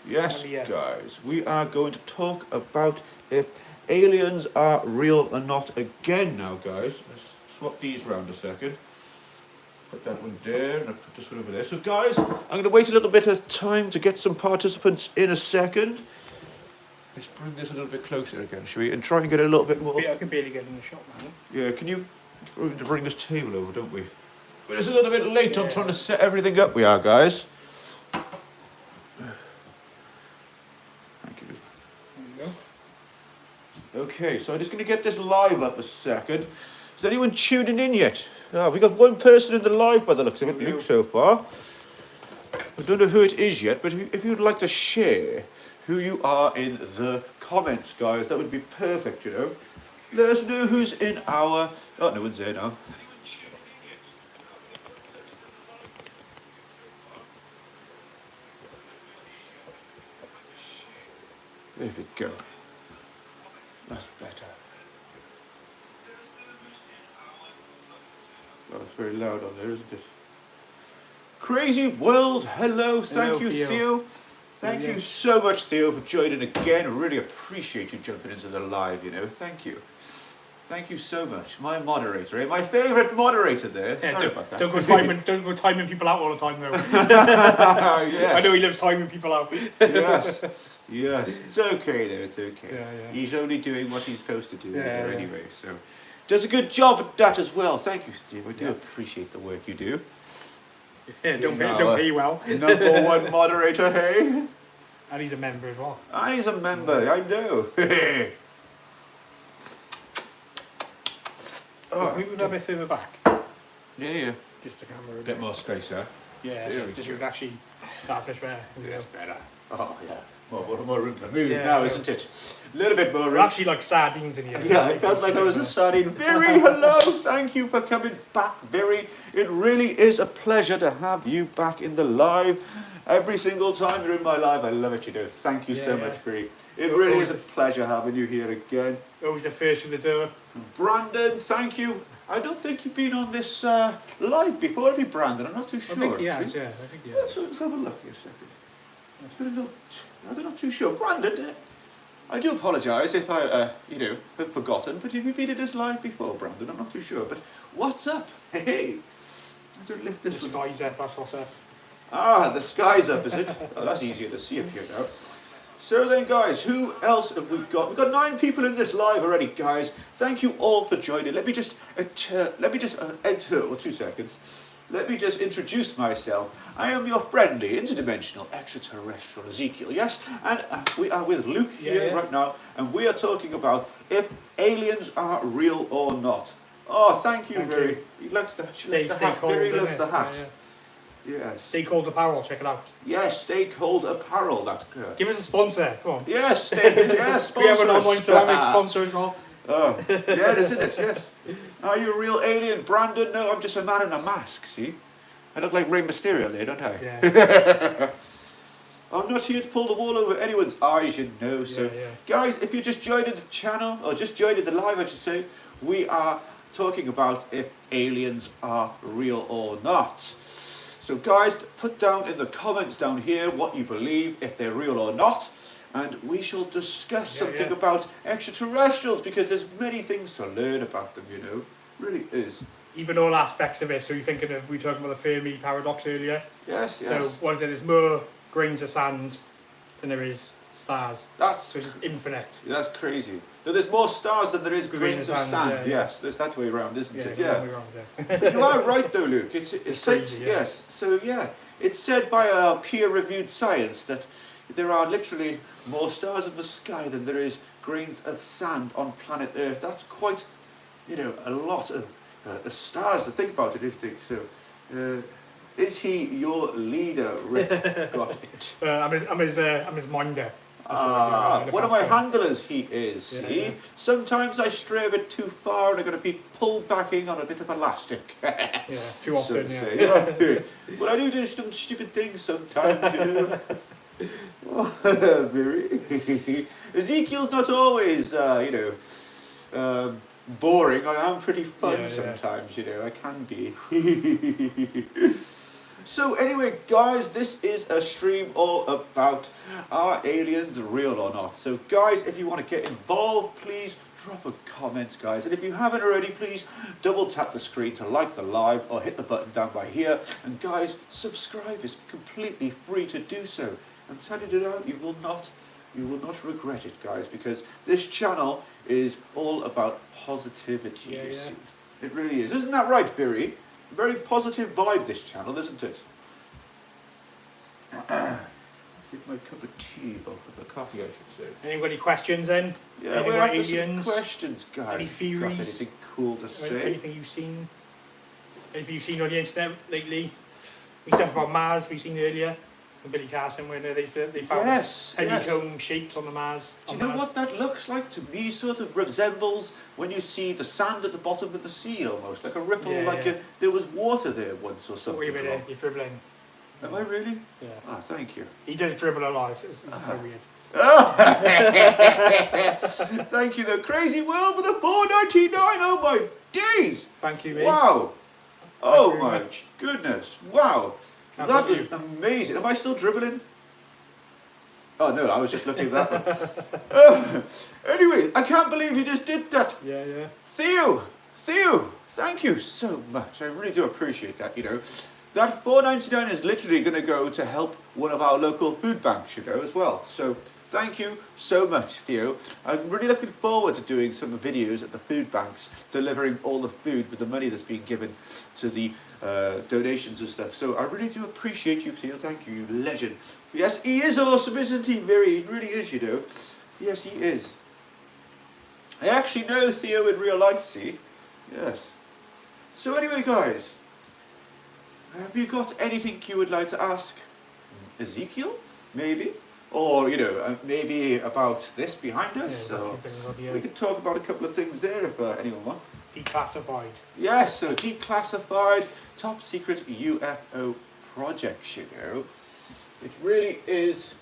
Yes, guys, we are going to talk about if aliens are real or not again now, guys. Let's swap these round a second. Put that one there, and I'll put this one over there. So, guys, I'm going to wait a little bit of time to get some participants in a second. Let's bring this a little bit closer again, shall we? And try and get a little bit more. I can barely get in the shot, man. Yeah, can you bring this table over, don't we? But it's a little bit late on trying to set everything up, we are, guys. Okay, so I'm just going to get this live up a second. Is anyone tuning in yet? Oh, we've got one person in the live by the looks of it, Luke, so far. I don't know who it is yet, but if you'd like to share who you are in the comments, guys, that would be perfect, you know. Let us know who's in our... Oh, no one's there now. There we go. That's better. Well, it's very loud on there, isn't it? Crazy World, hello. Thank you, Theo. Thank you so much, Theo, for joining again. I really appreciate you jumping into the live, you know. Thank you. Thank you so much. My moderator, my favourite moderator there. Yeah, Sorry about that. Don't go timing people out all the time, though. Yes. I know he loves timing people out. Yes. Yes, it's okay though, it's okay. Yeah. He's only doing what he's supposed to do anyway, so does a good job at that as well. Thank you, Steve. I do appreciate the work you do. Yeah, don't pay well. Number one moderator, hey? And he's a member as well. And he's a member, I know. Oh, we move a bit further back. Yeah. Just the camera. A bit more space, huh? Yeah, just you would actually... That's much better. That's better. Oh, yeah. More room to move now, isn't it? A little bit more room. We're actually like sardines in here. Yeah, I felt like I was a sardine. Very hello, thank you for coming back, Very. It really is a pleasure to have you back in the live. Every single time you're in my live, I love it, you know. Thank you so much, Very. It really is a pleasure having you here again. Always the first of the door. Brandon, thank you. I don't think you've been on this live before, have you, Brandon? I'm not too sure. I think he has, yeah. I think he has. Let's have a look here a second. It's been a little... I'm not too sure. Brandon, I do apologise if I, have forgotten, but have you been in this live before, Brandon? I'm not too sure, but what's up? Hey! I don't lift this one. The sky's up, that's what's up. Ah, the sky's up, is it? Oh, that's easier to see up here now. So then, guys, who else have we got? We've got 9 people in this live already, guys. Thank you all for joining. Let me just enter, 2 seconds. Let me just introduce myself. I am your friendly, interdimensional, extraterrestrial Ezekiel, yes? And we are with Luke here right now, and we are talking about if aliens are real or not. Oh, thank you, Very. He likes the hat. Very loves the hat. Yes. Stakehold Apparel, check it out. Yes, Stakehold Apparel. Give us a sponsor, come on. Yes, sponsor. We have an online ceramic sponsor as well. Oh, yeah, isn't it? Yes. Are you a real alien, Brandon? No, I'm just a man in a mask, see? I look like Rey Mysterio there, don't I? Yeah. I'm not here to pull the wool over anyone's eyes, you know. So, guys, if you're just joining the channel, or just joining the live, I should say, we are talking about if aliens are real or not. So, guys, put down in the comments down here what you believe, if they're real or not. And we shall discuss something about extraterrestrials, because there's many things to learn about them, you know. Really is. Even all aspects of it. So you're thinking of, we were talking about the Fermi paradox earlier. Yes. So what is it? There's more grains of sand than there is stars. So it's just infinite. That's crazy. So there's more stars than there is grains of sand. Yes, there's that way around, isn't it? Yeah. You are right though, Luke. It's crazy, yes. So it's said by a peer-reviewed science that there are literally more stars in the sky than there is grains of sand on planet Earth. That's quite, a lot of stars to think about it, if you think so. Is he your leader, Rick? Got it. I'm his minder. One of my handlers he is, see? Sometimes I stray a bit too far and I'm going to be pulled back in on a bit of elastic. Too often, But I do some stupid things sometimes, you know. Very. Ezekiel's not always, boring. I am pretty fun sometimes, I can be. So anyway, guys, this is a stream all about are aliens real or not. So guys, if you want to get involved, please drop a comment, guys. And if you haven't already, please double tap the screen to like the live or hit the button down by here. And guys, subscribe is completely free to do so. I'm telling you now, you will not regret it, guys, because this channel is all about positivity. Yeah, you yeah. see. It really is. Isn't that right, Biri? Very positive vibe, this channel, isn't it? Get my cup of tea, or cup of coffee, I should say. Anybody questions then? Yeah, Anything we're about after some aliens? questions, guys. Any theories? Got anything cool to say? Anything you've seen? Anything you've seen on the internet lately? We stuff about Mars we've seen earlier. And Billy Carson, when they found Yes, honeycomb shapes on the Mars. Do you know what that looks like? To me, sort of resembles when you see the sand at the bottom of the sea, almost like a ripple, Yeah, like yeah. there was water there once or something. Wait a minute, you're dribbling. Am I really? Yeah. Ah, thank you. He does dribble a lot. It's very weird. Thank you, the crazy world with a 4.99. Oh my days! Thank you, mate. Wow! Thank Oh you very my much. goodness! Wow! How That about was you? amazing. Am I still dribbling? Oh no, I was just looking at that one. Anyway, I can't believe you just did that. Yeah, yeah. Theo, thank you so much. I really do appreciate that, you know. That $4.99 is literally going to go to help one of our local food banks, you know, as well. So thank you so much, Theo. I'm really looking forward to doing some videos at the food banks, delivering all the food with the money that's being given to the donations and stuff. So I really do appreciate you, Theo. Thank you, you legend. Yes, he is awesome, isn't he, Miri? He really is, you know. Yes, he is. I actually know Theo in real life, see? Yes. So anyway, guys, have you got anything you would like to ask Ezekiel? Maybe? Or, you know, maybe about this behind us? Yeah, So yeah. we could talk about a couple of things there if anyone wants. Declassified. Yes, so declassified, top secret UFO projects, you know. It really is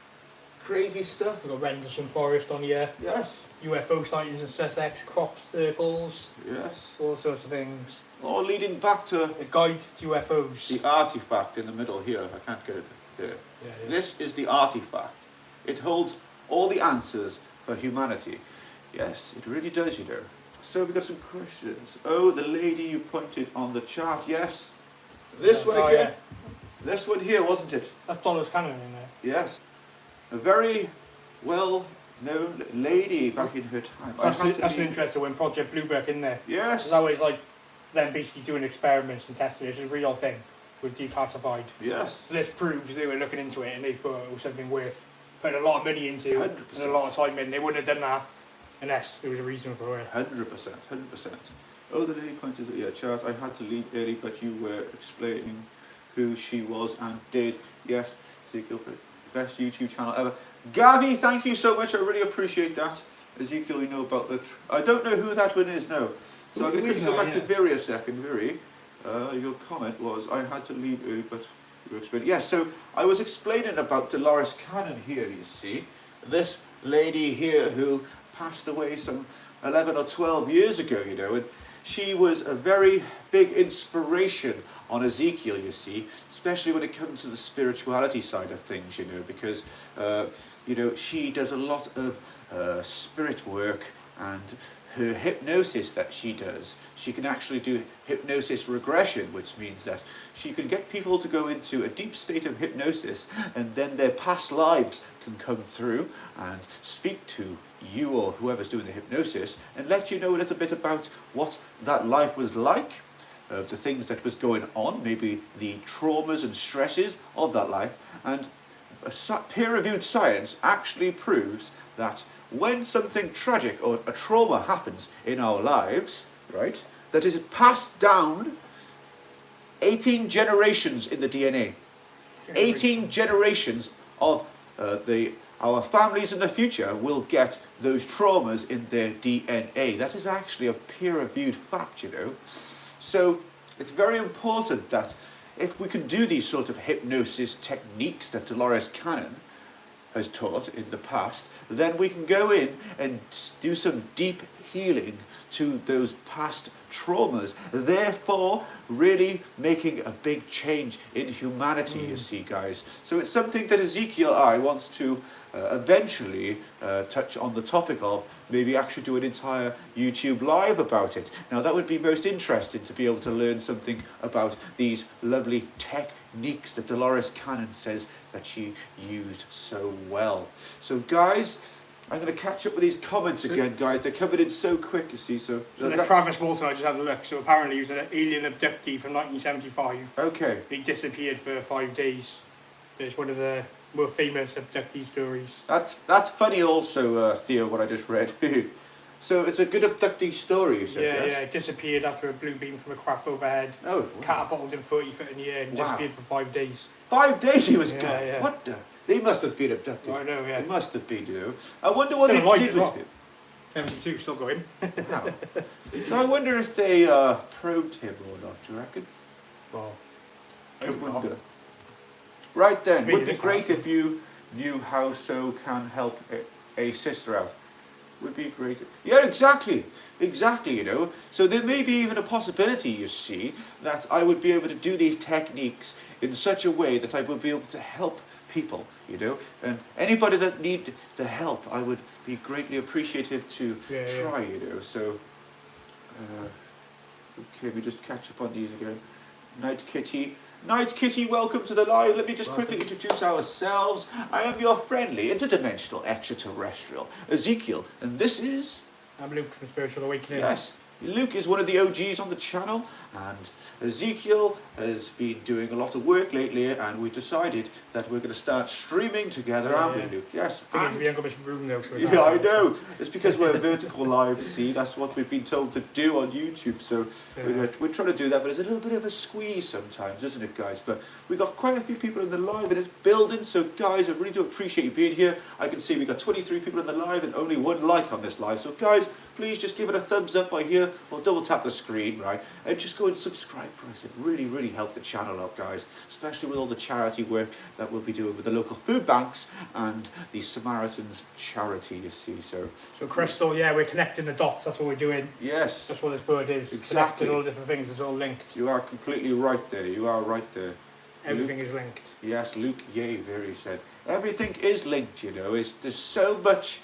crazy stuff. We've got Rendlesham Forest on here. Yes, UFO sightings in Sussex, crop circles, yes. all sorts of things. All leading back to A guide to UFOs. the artifact in the middle here. I can't get it here. Yeah, yeah. This is the artifact. It holds all the answers for humanity. Yes, it really does, you know. So we've got some questions. Oh, the lady you pointed on the chart, yes. This one Oh, again. yeah. This one here, wasn't it? That's Dollars Cannon in there. Yes. A very well-known lady back in her time. That's an interesting one, Project Blueberg in there. Yes. That was like them basically doing experiments and testing it. It's a real thing with declassified. Yes. So this proves they were looking into it and they thought it was something worth putting a lot of money into 100%. and a lot of time in. They wouldn't have done that unless there was a reason for it. 100%. Oh, the lady pointed at your chart. I had to leave early, but you were explaining who she was and did. Yes. Ezekiel, best YouTube channel ever. Gabby, thank you so much. I really appreciate that. Ezekiel, you know about the... I don't know who that one is, no. So I'm going to go back to Viri a second. Viri, your comment was, I had to leave early, but you were explaining... Yes, so I was explaining about Dolores Cannon here, you see. This lady here who passed away some 11 or 12 years ago, you know, and she was a very big inspiration on Ezekiel, you see, especially when it comes to the spirituality side of things, you know, because, you know, she does a lot of spirit work, and her hypnosis that she does, she can actually do hypnosis regression, which means that she can get people to go into a deep state of hypnosis, and then their past lives can come through and speak to you or whoever's doing the hypnosis and let you know a little bit about what that life was like, the things that was going on, maybe the traumas and stresses of that life. And peer-reviewed science actually proves that when something tragic or a trauma happens in our lives, right, that is passed down 18 generations in the DNA. 18 generations of our families in the future will get those traumas in their DNA. That is actually a peer-reviewed fact, you know. So it's very important that if we can do these sort of hypnosis techniques that Dolores Cannon has taught in the past, then we can go in and do some deep healing to those past traumas. Therefore, really making a big change in humanity, you see, guys. So it's something that Ezekiel I wants to eventually touch on the topic of, maybe actually do an entire YouTube live about it. Now that would be most interesting, to be able to learn something about these lovely techniques that Dolores Cannon says that she used so well. So guys, I'm going to catch up with these comments again, guys. They're coming in so quick, you see. So there's Travis Walton, I just had a look. So apparently he was an alien abductee from 1975. Okay. He disappeared for 5 days. It's one of the more famous abductee stories. That's funny also, Theo, what I just read. So it's a good abductee story, you said, yes? Yeah, disappeared after a blue beam from a craft overhead. Oh, wow. Catapulted him 30 foot in the air and disappeared for 5 days. 5 days he was gone? Yeah. What the? They must have been abducted. I know, yeah. They must have been, you know. I wonder what they did with him. 72, still going. Wow. So I wonder if they probed him or not, do you reckon? Well, I wonder. Right then, would be great if you knew how So can help a sister out. Would be great. Yeah, exactly, you know. So there may be even a possibility, you see, that I would be able to do these techniques in such a way that I would be able to help people, you know. And anybody that need the help, I would be greatly appreciative to try, you know. So, okay, we just catch up on these again. Night Kitty. Night Kitty, welcome to the live. Let me just quickly introduce ourselves. I am your friendly, interdimensional, extraterrestrial, Ezekiel, and this is... I'm Luke from Spiritual Awakening. Yes, Luke is one of the OGs on the channel, and Ezekiel has been doing a lot of work lately, and we decided that we're going to start streaming together, aren't we, Luke? Yes. We haven't got much room though. So yeah, I know. It's because we're vertical live, see? That's what we've been told to do on YouTube, so we're trying to do that, but it's a little bit of a squeeze sometimes, isn't it, guys? But we got quite a few people in the live, and it's building, so guys, I really do appreciate you being here. I can see we got 23 people in the live and only 1 like on this live, so guys, please just give it a thumbs up by here, or double tap the screen, right? And just go and subscribe for us. It really help the channel out, guys, especially with all the charity work that we'll be doing with the local food banks and the Samaritans charity, you see. So Crystal, yeah, we're connecting the dots. That's what we're doing. Yes. That's what this word is. Exactly. Connecting all different things. It's all linked. You are completely right there. You are right there. Everything is linked. Yes, Luke, yea, very said. Everything is linked, you know. There's so much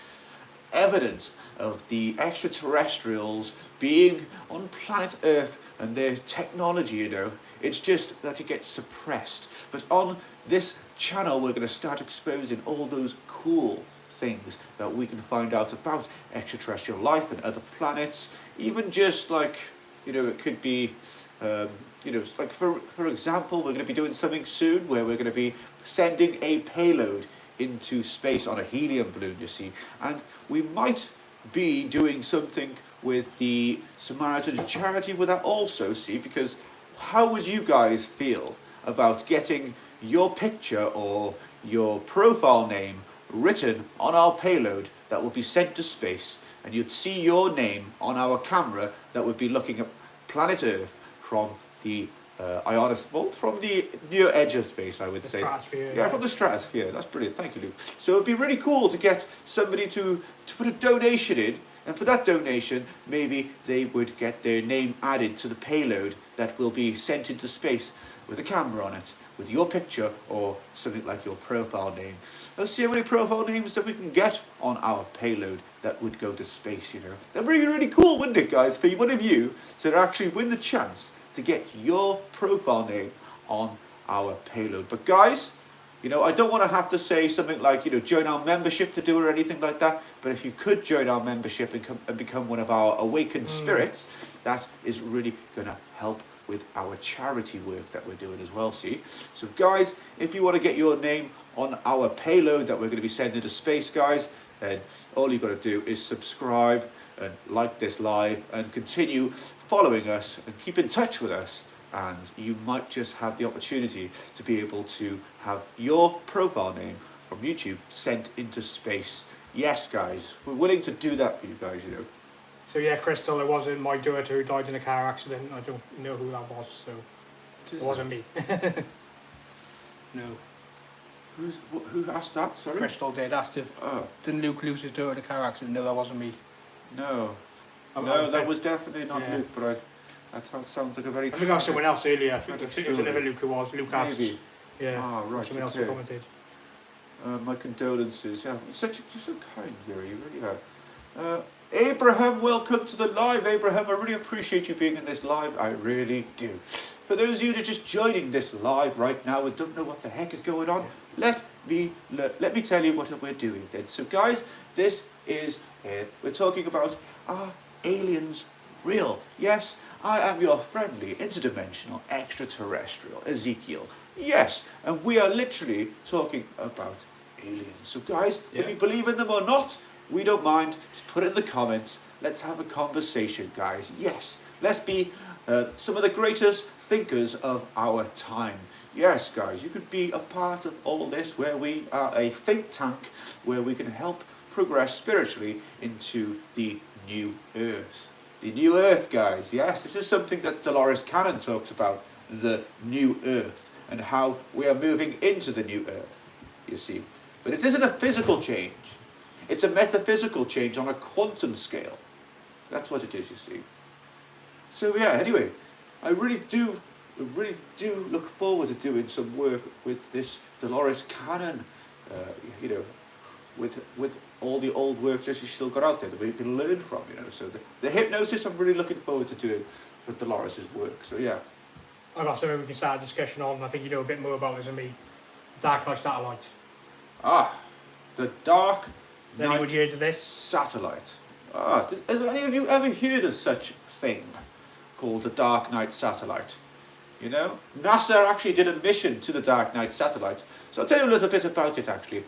evidence of the extraterrestrials being on planet Earth and their technology, you know. It's just that it gets suppressed. But on this channel, we're going to start exposing all those cool things that we can find out about extraterrestrial life and other planets. Even just like, you know, it could be, you know, like for example, we're going to be doing something soon where we're going to be sending a payload into space on a helium balloon, you see. And we might be doing something with the Samaritan charity with that also, see, because how would you guys feel about getting your picture or your profile name written on our payload that will be sent to space, and you'd see your name on our camera that would be looking at planet Earth from the from the near edge of space, I would say. Stratosphere. Yeah, from the stratosphere. That's brilliant. Thank you, Luke. So it'd be really cool to get somebody to put a donation in, and for that donation, maybe they would get their name added to the payload that will be sent into space with a camera on it, with your picture or something like your profile name. Let's see how many profile names that we can get on our payload that would go to space, you know. That'd be really cool, wouldn't it, guys? For one of you to actually win the chance to get your profile name on our payload. But guys, you know, I don't want to have to say something like, you know, join our membership to do it or anything like that, but if you could join our membership and become one of our awakened spirits, that is really going to help with our charity work that we're doing as well, see. So guys, if you want to get your name on our payload that we're going to be sending to space, guys, then all you've got to do is subscribe and like this live and continue following us and keep in touch with us, and you might just have the opportunity to be able to have your profile name from YouTube sent into space. Yes, guys, we're willing to do that for you guys, you know. So yeah, Crystal, it wasn't my daughter who died in a car accident. I don't know who that was, so it wasn't me. No. Who asked that? Sorry. Crystal did. Asked if didn't Luke lose his daughter in a car accident? No, that wasn't me. No. No, that was definitely not Luke, but That sounds like a very. I think I was someone else earlier. I think it was story. another Luke who was. Luke asked. Maybe. Yeah. Ah, right. Someone else who Okay. commented. My condolences. Yeah, you're so kind, Gary. You really are. Abraham, welcome to the live. Abraham, I really appreciate you being in this live. I really do. For those of you that are just joining this live right now and don't know what the heck is going on, let me tell you what we're doing then. So, guys, this is it. We're talking about, are aliens real? Yes, I am your friendly, interdimensional, extraterrestrial Ezekiel. Yes, and we are literally talking about aliens. So, guys, if you believe in them or not, we don't mind. Just put it in the comments. Let's have a conversation, guys. Yes, let's be some of the greatest thinkers of our time. Yes, guys, you could be a part of all this, where we are a think tank, where we can help progress spiritually into the new earth. The new earth, guys. Yes, this is something that Dolores Cannon talks about, the new earth, and how we are moving into the new earth, you see. But it isn't a physical change. It's a metaphysical change on a quantum scale. That's what it is, you see. So yeah, anyway, I really do look forward to doing some work with this Dolores Cannon, you know, with all the old work that she's still got out there that we can learn from, you know. So the hypnosis, I'm really looking forward to doing for Dolores' work. So yeah. I've got something we can start a discussion on. I think you know a bit more about this than me. Dark Knight Satellite. Ah, the Dark Has anyone heard of this? Satellite. Ah, has any of you ever heard of such a thing called the Dark Knight Satellite? You know, NASA actually did a mission to the Dark Knight Satellite. So I'll tell you a little bit about it actually.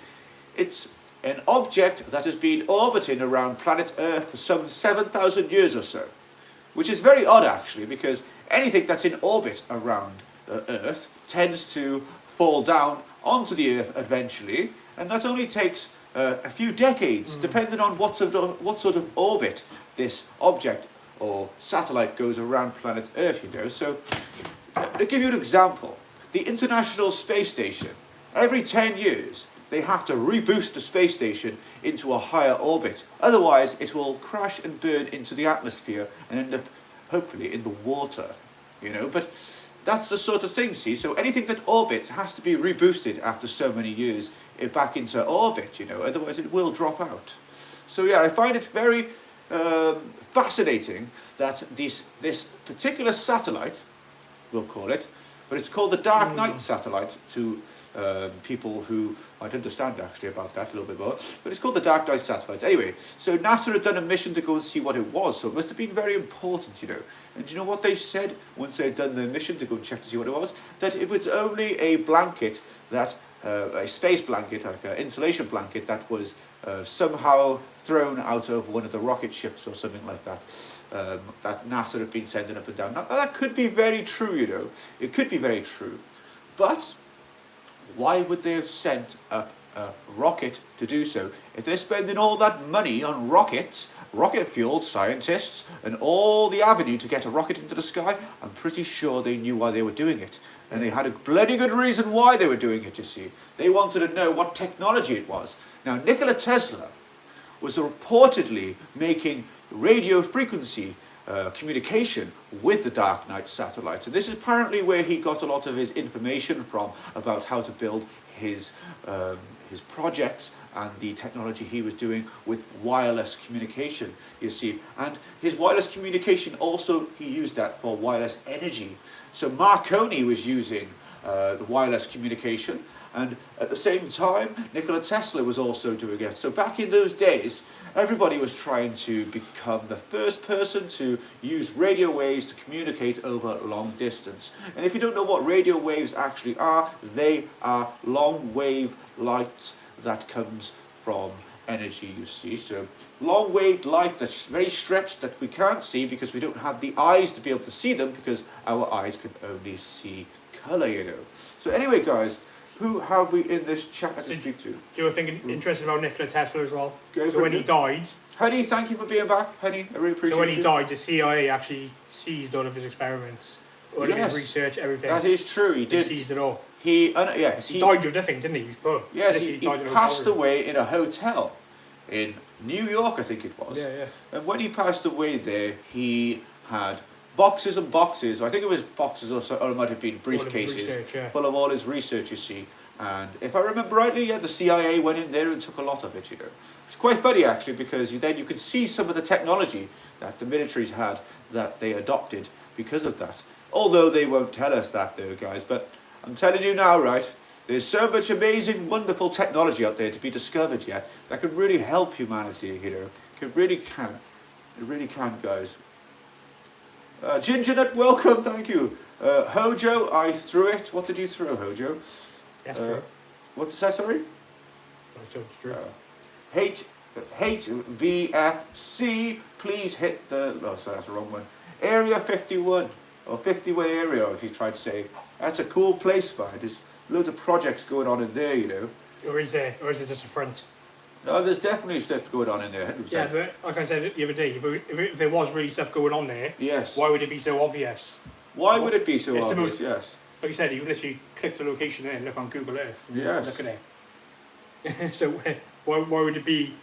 It's an object that has been orbiting around planet Earth for some 7,000 years or so. Which is very odd actually, because anything that's in orbit around Earth tends to fall down onto the Earth eventually, and that only takes a few decades, depending on what sort of orbit this object or satellite goes around planet Earth, you know. So, to give you an example, the International Space Station, every 10 years, they have to reboost the space station into a higher orbit. Otherwise, it will crash and burn into the atmosphere and end up, hopefully, in the water, you know. But that's the sort of thing, see. So anything that orbits has to be reboosted after so many years back into orbit, you know. Otherwise, it will drop out. So yeah, I find it very fascinating that this particular satellite, we'll call it, but it's called the Dark Knight Satellite to people who might understand actually about that a little bit more. But it's called the Dark Knight Satellite. Anyway, so NASA had done a mission to go and see what it was, so it must have been very important, you know. And do you know what they said once they'd done the mission to go and check to see what it was? That it was only a blanket that, a space blanket, like an insulation blanket that was somehow thrown out of one of the rocket ships or something like that. That NASA have been sending up and down. Now, that could be very true, you know. It could be very true. But why would they have sent up a rocket to do so? If they're spending all that money on rockets, rocket-fueled scientists, and all the avenue to get a rocket into the sky, I'm pretty sure they knew why they were doing it. And they had a bloody good reason why they were doing it, you see. They wanted to know what technology it was. Now, Nikola Tesla was reportedly making radio frequency communication with the Dark Knight satellite. And this is apparently where he got a lot of his information from about how to build his projects and the technology he was doing with wireless communication, you see. And his wireless communication also, he used that for wireless energy. So Marconi was using the wireless communication, and at the same time, Nikola Tesla was also doing it. So back in those days, everybody was trying to become the first person to use radio waves to communicate over long distance. And if you don't know what radio waves actually are, they are long wave light that comes from energy, you see. So long wave light that's very stretched, that we can't see because we don't have the eyes to be able to see them, because our eyes can only see colour, you know. So anyway, guys, who have we in this chat to speak to? You were thinking interested about Nikola Tesla as well. Go so when he died, Henny, thank you for being back. Henny, I really appreciate it. So when he died, the CIA actually seized all of his experiments, all of his research, everything. That is true. He did. He seized it all. He died of nothing, didn't he? He was poor. Yes, he passed away in a hotel in New York, I think it was. Yeah, yeah. And when he passed away there, he had boxes and boxes. I think it was boxes or it might have been briefcases research, yeah. full of all his research, you see. And if I remember rightly, yeah, the CIA went in there and took a lot of it, you know. It's quite funny actually, because then you could see some of the technology that the militaries had that they adopted because of that. Although they won't tell us that though, guys. But I'm telling you now, right, there's so much amazing, wonderful technology out there to be discovered yet that could really help humanity, you know. It really can. It really can, guys. Gingernet, welcome, thank you. Hojo, I threw it. What did you throw, Hojo? Yes, What's that, sorry? HVFC, please hit the... Oh, sorry, that's the wrong one. Area 51, or 51 area, if you try to say. That's a cool place, man. There's loads of projects going on in there, you know. Or is it just a front? No, there's definitely stuff going on in there, 100%. Yeah, but like I said the other day, if there was really stuff going on there, yes. Why would it be so obvious? Why would it be so it's obvious? Most, yes. Like you said, you can literally click the location there and look on Google Earth. And yes. Look at it. So why would it be?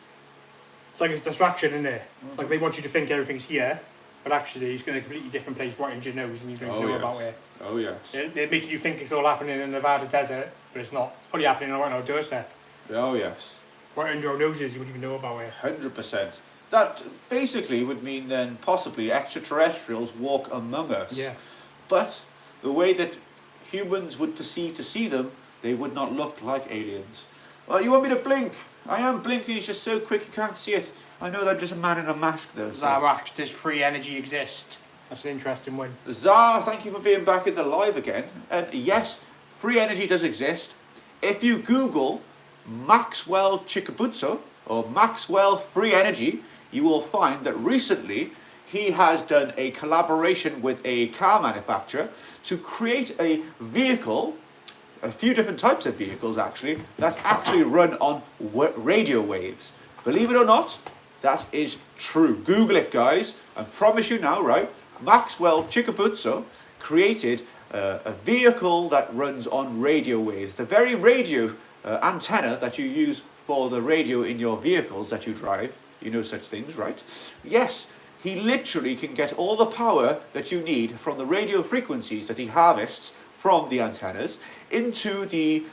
It's like it's a distraction, isn't it? It's like they want you to think everything's here, but actually it's going to a completely different place right under your nose, and you don't know about it. Oh yes. They're making you think it's all happening in the Nevada desert, but it's not. It's probably happening right on our doorstep. Oh yes. Right under our noses, you wouldn't even know about it. 100%. That basically would mean then possibly extraterrestrials walk among us. Yeah. But the way that humans would perceive to see them, they would not look like aliens. Well, you want me to blink? I am blinking, it's just so quick you can't see it. I know that just a man in a mask though. So. Does free energy exist? That's an interesting one. Zah, thank you for being back in the live again. And yes, free energy does exist. If you Google Maxwell Chikabutsu or Maxwell Free Energy, you will find that recently he has done a collaboration with a car manufacturer to create a vehicle, a few different types of vehicles actually, that's actually run on radio waves. Believe it or not, that is true. Google it, guys. I promise you now, right? Maxwell Chikabutsu created a vehicle that runs on radio waves. The very radio antenna that you use for the radio in your vehicles that you drive. You know such things, right? Yes, he literally can get all the power that you need from the radio frequencies that he harvests from the antennas into the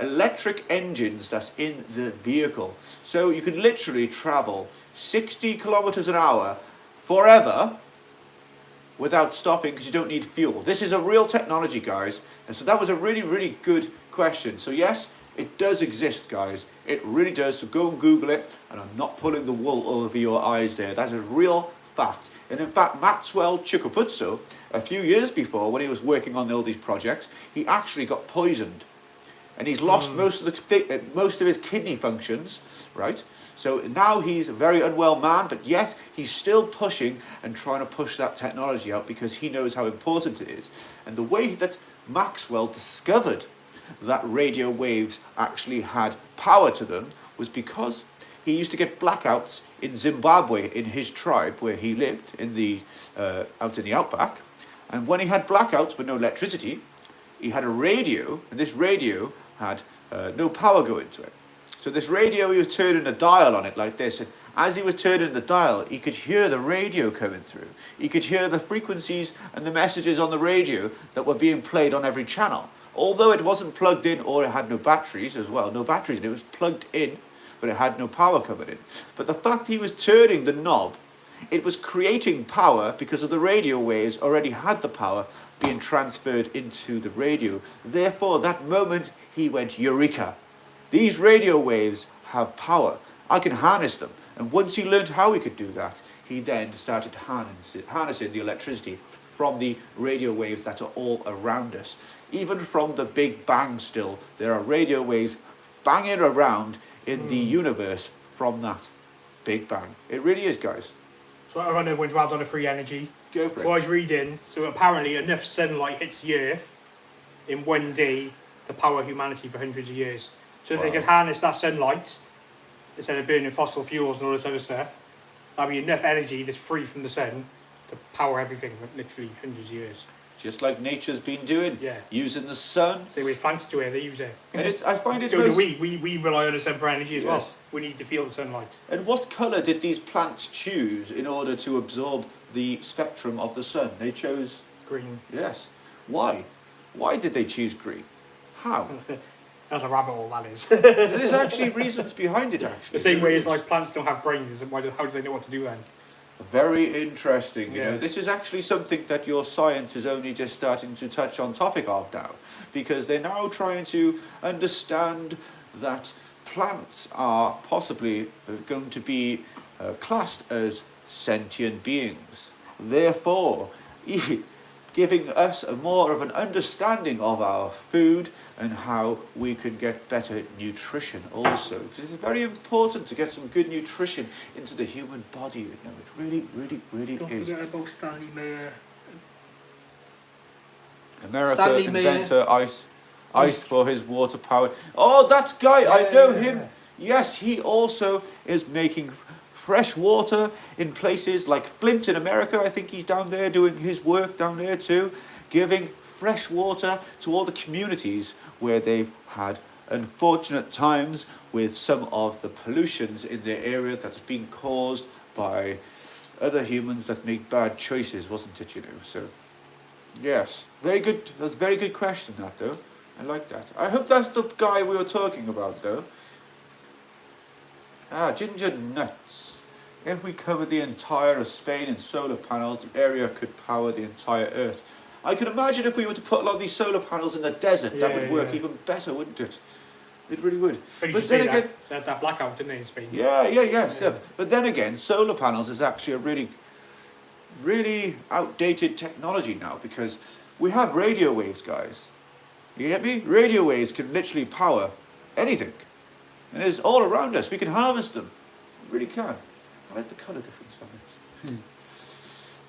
electric engines that's in the vehicle. So you can literally travel 60 kilometers an hour forever without stopping because you don't need fuel. This is a real technology, guys. And so that was a really, really good question. So yes, it does exist, guys. It really does. So go and Google it. And I'm not pulling the wool over your eyes there. That is a real fact. And in fact, Maxwell Chikabutsu, a few years before, when he was working on all these projects, he actually got poisoned. And he's lost most of his kidney functions, right? So now he's a very unwell man, but yet he's still pushing and trying to push that technology out because he knows how important it is. And the way that Maxwell discovered that radio waves actually had power to them was because he used to get blackouts in Zimbabwe in his tribe where he lived in the out in the outback. And when he had blackouts with no electricity, he had a radio, and this radio had no power going to it. So this radio, he was turning a dial on it like this, and as he was turning the dial, he could hear the radio coming through. He could hear the frequencies and the messages on the radio that were being played on every channel. Although it wasn't plugged in or it had no batteries as well, no batteries, and it was plugged in, but it had no power coming in. But the fact he was turning the knob, it was creating power because of the radio waves already had the power being transferred into the radio. Therefore, that moment he went, Eureka! These radio waves have power. I can harness them. And once he learned how he could do that, he then started harnessing the electricity from the radio waves that are all around us. Even from the Big Bang still, there are radio waves banging around in the universe from that Big Bang. It really is, guys. So I wonder when to add on a free energy. Go for it. So I was reading, so apparently enough sunlight hits the Earth in one day to power humanity for hundreds of years. So if they could harness that sunlight, instead of burning fossil fuels and all this other stuff, that'd be enough energy that's free from the sun to power everything for literally hundreds of years. just like nature's been doing, Yeah. using the sun. Same way plants do it, they use it. And I find it So do most... we rely on the sun for energy as well. Yes. We need to feel the sunlight. And what colour did these plants choose in order to absorb the spectrum of the sun? They chose... Green. Yes. Why? Why did they choose green? How? That's a rabbit hole, that is. There's actually reasons behind it, actually. The same way as like plants don't have brains, how do they know what to do then? Very interesting. You Yeah. know, this is actually something that your science is only just starting to touch on topic of now, because they're now trying to understand that plants are possibly going to be classed as sentient beings. Therefore, giving us a more of an understanding of our food and how we can get better nutrition also. Because it's very important to get some good nutrition into the human body. You know, it really, really, really Don't is. forget about Stanley Mayer. America Stanley Mayer. inventor ice for his water powered. Oh, that guy! I know him. yeah. Yes, he also is making fresh water in places like Flint in America. I think he's down there doing his work down there too, giving fresh water to all the communities where they've had unfortunate times with some of the pollutions in their area that's been caused by other humans that make bad choices, wasn't it, you know? So, yes, very good. That's a very good question, that though. I like that. I hope that's the guy we were talking about, though. Ginger nuts. If we covered the entire of Spain in solar panels, the area could power the entire Earth. I can imagine if we were to put a lot of these solar panels in the desert, that would work even better, wouldn't it? It really would. But then again, that blackout, didn't they, in Spain? Yeah. But then again, solar panels is actually a really, really outdated technology now, because we have radio waves, guys. You get me? Radio waves can literally power anything. And it's all around us. We can harvest them. We really can. I like the colour difference on it.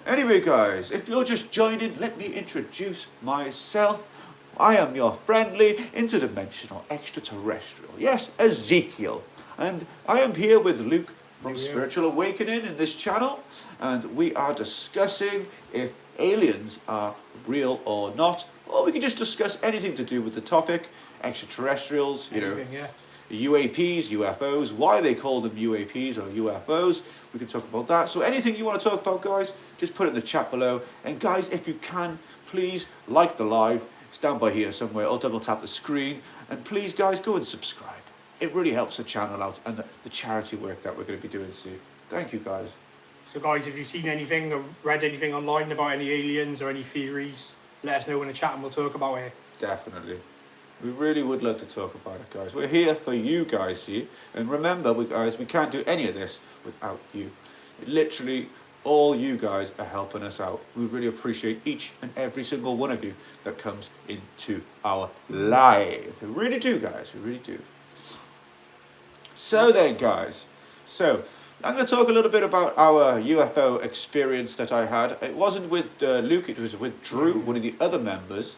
Anyway, guys, if you're just joining, let me introduce myself. I am your friendly, interdimensional, extraterrestrial. Yes, Ezekiel. And I am here with Luke from Spiritual Awakening in this channel. And we are discussing if aliens are real or not. Or we can just discuss anything to do with the topic. Extraterrestrials, you know. UAPs, UFOs, why they call them UAPs or UFOs. We can talk about that. So anything you want to talk about, guys, just put it in the chat below. And guys, if you can, please like the live. It's down by here somewhere, or double tap the screen. And please, guys, go and subscribe. It really helps the channel out and the charity work that we're going to be doing soon. Thank you, guys. So guys, if you've seen anything or read anything online about any aliens or any theories, let us know in the chat and we'll talk about it. Definitely. We really would love to talk about it, guys. We're here for you guys, see? And remember, guys, we can't do any of this without you. Literally, all you guys are helping us out. We really appreciate each and every single one of you that comes into our life. We really do, guys. We really do. So then, guys. So, I'm going to talk a little bit about our UFO experience that I had. It wasn't with Luke, it was with Drew, one of the other members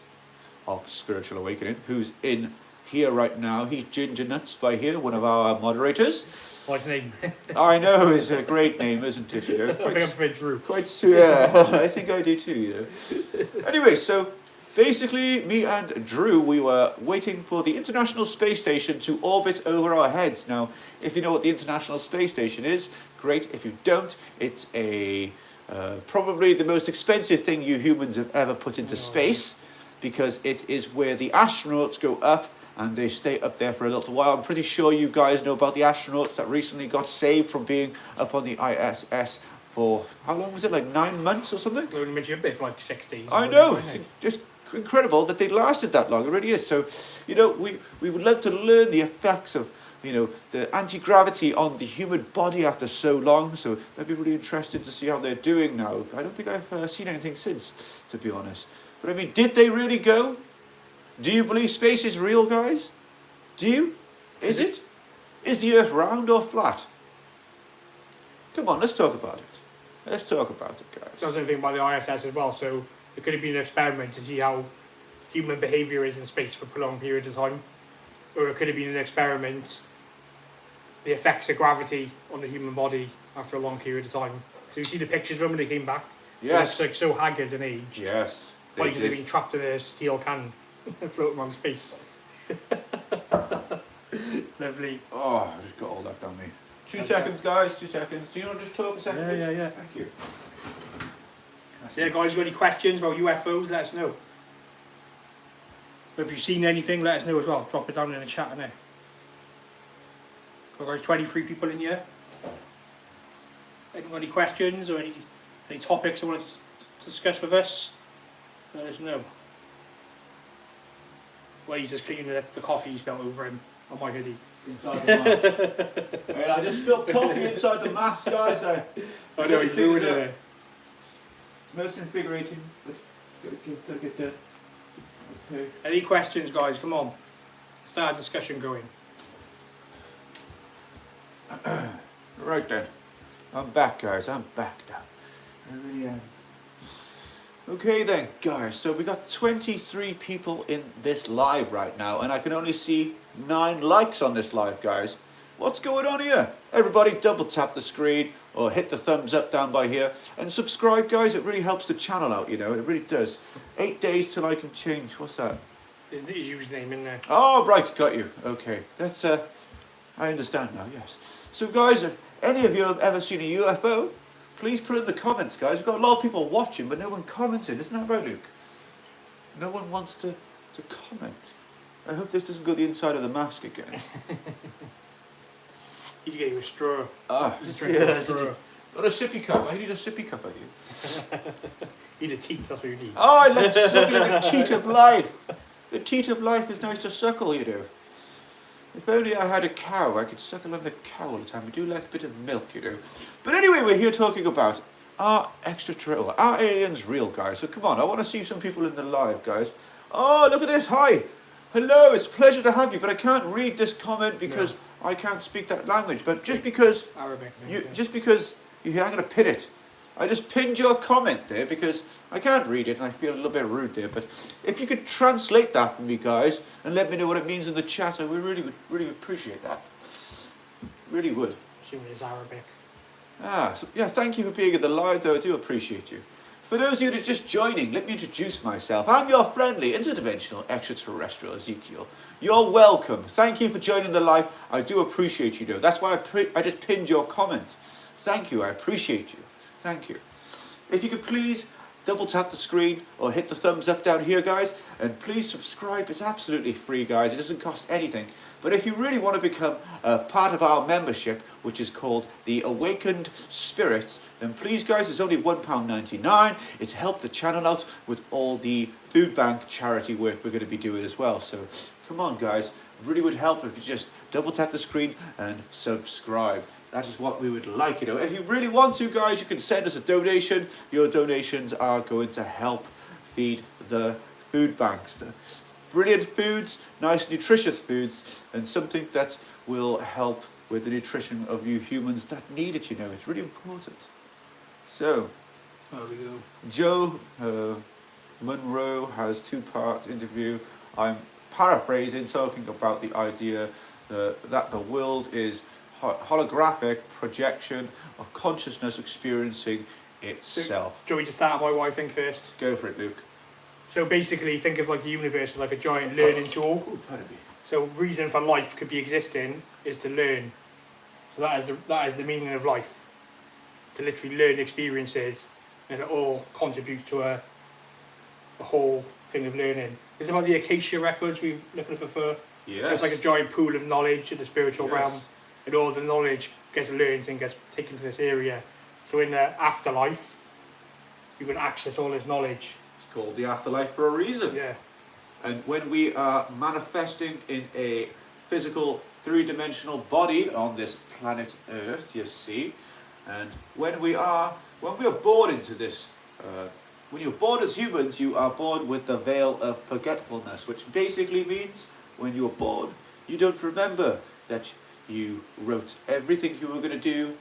of Spiritual Awakening, who's in here right now. He's Ginger Nuts by here, one of our moderators. What's his name? I know, it's a great name, isn't it? You know, I think I prefer Drew. Yeah, I think I do too, you know. Anyway, so basically, me and Drew, we were waiting for the International Space Station to orbit over our heads. Now, if you know what the International Space Station is, great. If you don't, it's a probably the most expensive thing you humans have ever put into space, because it is where the astronauts go up and they stay up there for a little while. I'm pretty sure you guys know about the astronauts that recently got saved from being up on the ISS for, how long was it, like 9 months or something? They only made you a bit for like 6 days. I know, just incredible that they lasted that long, it really is. So, you know, we would love to learn the effects of, you know, the anti-gravity on the human body after so long, so that'd be really interesting to see how they're doing now. I don't think I've seen anything since, to be honest. But I mean, did they really go? Do you believe space is real, guys? Do you? Is it? Is the Earth round or flat? Come on, let's talk about it. Let's talk about it, guys. There's something about the ISS as well, so it could have been an experiment to see how human behaviour is in space for a prolonged period of time. Or it could have been an experiment, the effects of gravity on the human body after a long period of time. So you see the pictures from when they came back? Yes. So it's like so haggard and aged. Yes. Why, because they've been trapped in a steel can floating around space. Lovely. Oh, I just got all that down me. 2 seconds, guys. 2 seconds. Do you want to just talk a second? Yeah. Thank you. So yeah, guys, got any questions about UFOs? Let us know. If you've seen anything, let us know as well. Drop it down in the chat, innit? So guys, 23 people in here. Anyone got any questions or any topics you want to discuss with us? Let us know. Well, he's just cleaning the coffee he spilled over him on my hoodie. Inside the mask. Right, I just spilled coffee inside the mask, guys. I know, he's ruined it. Most invigorating, but gotta get that. Okay. Any questions, guys? Come on. Start a discussion going. Right then. I'm back, guys. I'm back now. I really am. Okay then, guys. So we got 23 people in this live right now, and I can only see 9 likes on this live, guys. What's going on here? Everybody double tap the screen or hit the thumbs up down by here and subscribe, guys. It really helps the channel out, you know. It really does. 8 days till I can change. What's that? Isn't it his username in there? Oh, right. Got you. Okay. That's, I understand now, yes. So, guys, if any of you have ever seen a UFO, please put it in the comments, guys. We've got a lot of people watching, but no one commenting. Isn't that right, Luke? No one wants to comment. I hope this doesn't go the inside of the mask again. He gave you a straw. Ah, He's drinking a straw. Not a sippy cup. I need a sippy cup, I do. You need a teat, that's what you need. Oh, I like suckling the teat of life. The teat of life is nice to suckle, you know. If only I had a cow, I could suckle on the cow all the time. We do like a bit of milk, you know. But anyway, we're here talking about are extraterrestrial, are aliens real, guys? So come on, I want to see some people in the live, guys. Oh, look at this. Hi. Hello, it's a pleasure to have you, but I can't read this comment because I can't speak that language. But just because Arabic, I'm going to pin it. I just pinned your comment there because I can't read it and I feel a little bit rude there. But if you could translate that for me, guys, and let me know what it means in the chat, I would really appreciate that. Really would. Assuming it's Arabic. So, yeah, thank you for being in the live, though. I do appreciate you. For those of you that are just joining, let me introduce myself. I'm your friendly, interdimensional, extraterrestrial Ezekiel. You're welcome. Thank you for joining the live. I do appreciate you, though. That's why I just pinned your comment. Thank you. I appreciate you. Thank you. If you could please double tap the screen or hit the thumbs up down here, guys, and please subscribe. It's absolutely free, guys. It doesn't cost anything. But if you really want to become a part of our membership, which is called the Awakened Spirits, then please, guys, it's only £1.99. It's helped the channel out with all the food bank charity work we're going to be doing as well. So come on, guys. It really would help if you just double tap the screen and subscribe. That is what we would like, you know. If you really want to, guys, you can send us a donation. Your donations are going to help feed the food banks. The brilliant foods, nice nutritious foods, and something that will help with the nutrition of you humans that need it, you know. It's really important. So, There we go. Joe Monroe has 2-part interview. I'm paraphrasing, talking about the idea that the world is holographic projection of consciousness experiencing itself. Do you want me to start my wife thing first? Go for it, Luke. So basically, think of like the universe as like a giant learning tool. Oh, pardon me. So reason for life could be existing is to learn. So that is the meaning of life. To literally learn experiences, and it all contributes to a whole thing of learning. It's about the Acacia records we looked at before. Yes. So it's like a giant pool of knowledge in the spiritual realm, and all the knowledge gets learned and gets taken to this area. So in the afterlife, you can access all this knowledge. It's called the afterlife for a reason. Yeah. And when we are manifesting in a physical 3-dimensional body on this planet Earth, you see, and when we are born into this, when you're born as humans, you are born with the veil of forgetfulness, which basically means when you're born, you don't remember that you wrote everything you were going to do,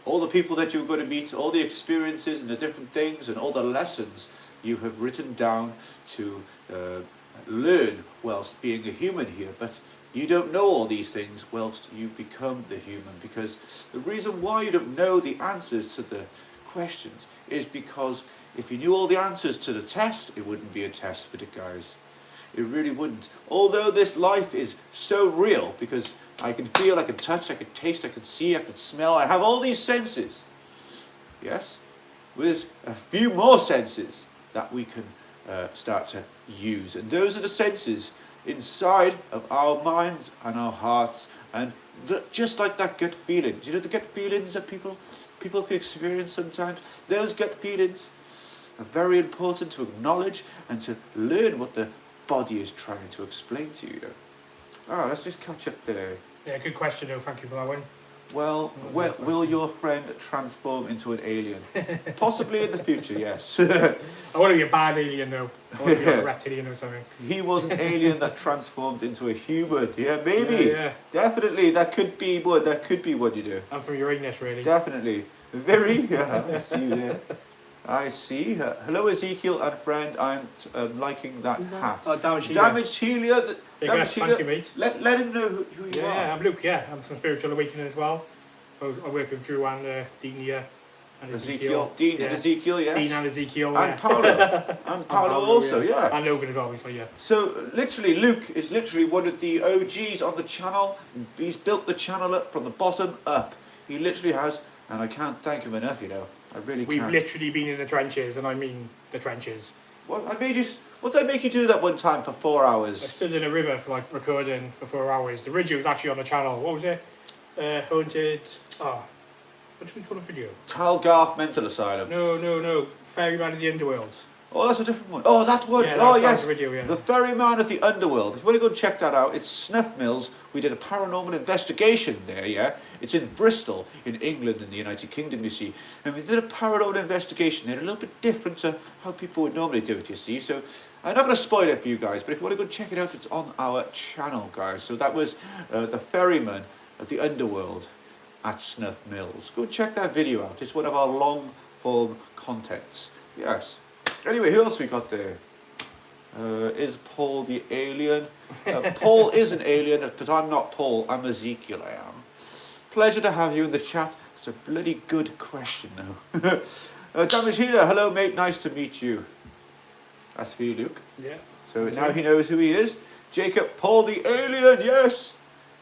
all the people that you were going to meet, all the experiences and the different things and all the lessons you have written down to learn whilst being a human here. But you don't know all these things whilst you become the human, because the reason why you don't know the answers to the questions is because if you knew all the answers to the test, it wouldn't be a test for the guys. It really wouldn't. Although this life is so real, because I can feel, I can touch, I can taste, I can see, I can smell, I have all these senses. Yes? There's a few more senses that we can start to use. And those are the senses inside of our minds and our hearts. And just like that gut feeling. Do you know the gut feelings that people can experience sometimes? Those gut feelings are very important to acknowledge and to learn what the body is trying to explain to you. Oh, let's just catch up there. Yeah, good question though. Thank you for that one. Well, will your friend transform into an alien? Possibly in the future, yes. I want to be a bad alien though. I want to be like a reptilian or something. He was an alien that transformed into a human. Yeah, maybe. Yeah. Definitely. That could be what you do. I'm from Uranus, really. Definitely. Very. Yeah, I see you there. I see. Hello, Ezekiel and friend. I'm liking that hat. Oh, Damaged Healer. Damaged Healer. Thank you, mate. Let him know who you are. Yeah, I'm Luke. Yeah, I'm from Spiritual Awakening as well. I work with Drew and Dean here. And Ezekiel. Dean and Ezekiel, yes. Dean and Ezekiel. And Paolo. And Paolo also, yeah. And Logan as well, obviously, yeah. So, literally, Luke is literally one of the OGs on the channel. He's built the channel up from the bottom up. He literally has, and I can't thank him enough, you know. I really can't. We've literally been in the trenches, and I mean the trenches. What did I make you do that one time for 4 hours? I stood in a river for like recording for 4 hours. The video was actually on the channel. What was it? Haunted. Oh, what do we call the video? Talgarth Mental Asylum. No. Ferryman of the Underworld. Oh, that's a different one. Oh, that one. Yeah, oh, yes. The video, yeah. The Ferryman of the Underworld. If you want to go and check that out, it's Snuff Mills. We did a paranormal investigation there, yeah? It's in Bristol, in England, in the United Kingdom, you see. And we did a paranormal investigation there, a little bit different to how people would normally do it, you see. So I'm not going to spoil it for you guys, but if you want to go and check it out, it's on our channel, guys. So that was the Ferryman of the Underworld at Snuff Mills. Go check that video out. It's one of our long-form contents. Yes. Anyway, who else we got there? Is Paul the alien? Paul is an alien, but I'm not Paul. I'm Ezekiel, I am. Pleasure to have you in the chat. It's a bloody good question, though. Damaged Healer, hello, mate. Nice to meet you. That's for you, Luke. Yeah. So now he knows who he is. Jacob, Paul the alien, yes.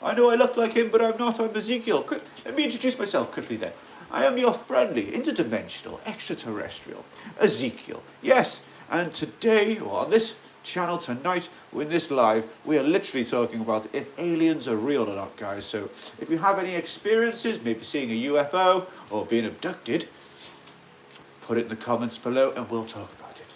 I know I look like him, but I'm not. I'm Ezekiel. Quick, let me introduce myself quickly then. I am your friendly, interdimensional, extraterrestrial, Ezekiel. Yes, and today, or on this channel tonight, in this live, we are literally talking about if aliens are real or not, guys. So if you have any experiences, maybe seeing a UFO or being abducted, put it in the comments below and we'll talk about it.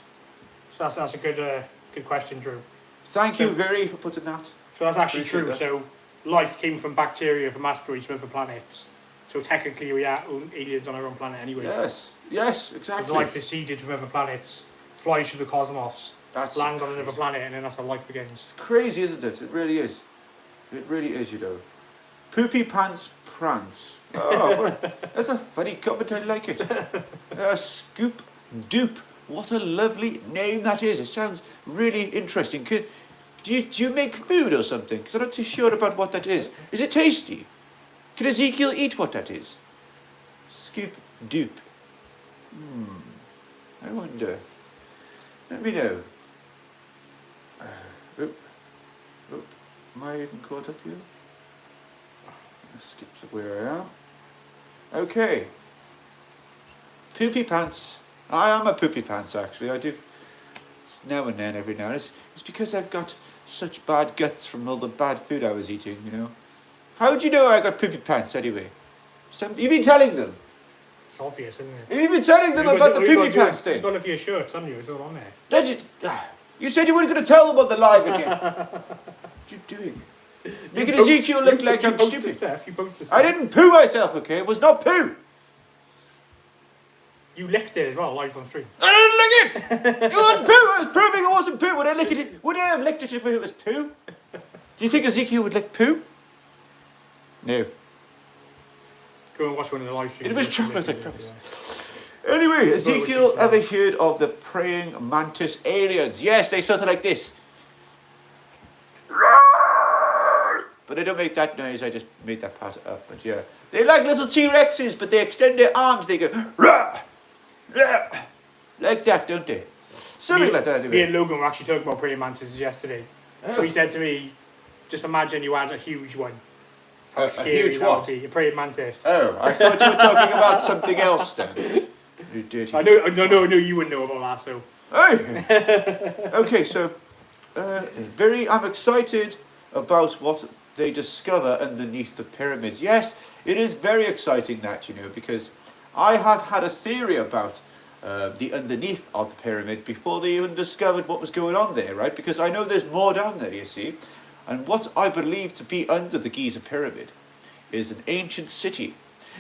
So that's a good question, Drew. Thank you very for putting that. So that's actually Appreciate true. that. So life came from bacteria from asteroids from other planets. So technically we are aliens on our own planet anyway. Yes, exactly. Because life is seeded from other planets, flies through the cosmos, lands on another planet, and then that's how life begins. It's crazy, isn't it? It really is. It really is, you know. Poopy Pants Prance. Oh, that's a funny comment. I like it. Scoop Doop. What a lovely name that is. It sounds really interesting. Do you make food or something? Because I'm not too sure about what that is. Is it tasty? Can Ezekiel eat what that is? Scoop Doop. I wonder. Let me know. Am I even caught up here? Let's skip to where I am. Okay. Poopy Pants. I am a poopy pants, actually. I do now and then, every now and then. It's because I've got such bad guts from all the bad food I was eating, you know. How do you know I got poopy pants, anyway? You've been telling them. It's obvious, isn't it? You've been telling them about the poopy pants thing. You've got to look at your shirts, haven't you? It's all on there. You said you weren't going to tell them on the live again. What are you doing? Making Ezekiel look like I'm stupid. I didn't poo myself, okay? It was not poo. You licked it as well, live on stream. I didn't lick it! It wasn't poo! I was proving it wasn't poo. Would I lick it? Would I have licked it if it was poo? Do you think Ezekiel would lick poo? No. Go and watch one of the live streams. It was chocolate, I promise. Anyway, Ezekiel, ever heard of the praying mantis aliens? Yes, they sort of like this. But they don't make that noise, I just made that part up. But yeah, they like little T-Rexes, but they extend their arms, they go, rah! like that, don't they? Something like that. Me Anyway. and Logan were actually talking about praying mantises yesterday. So he said to me, just imagine you had a huge one. How scary huge that what? would be. A praying mantis. Oh, I thought you were talking about something else then. You dirty. I know you wouldn't know about that, so. Hey! Okay, so I'm excited about what they discover underneath the pyramids. Yes, it is very exciting that, because I have had a theory about the underneath of the pyramid before they even discovered what was going on there, right? Because I know there's more down there, you see. And what I believe to be under the Giza pyramid is an ancient city.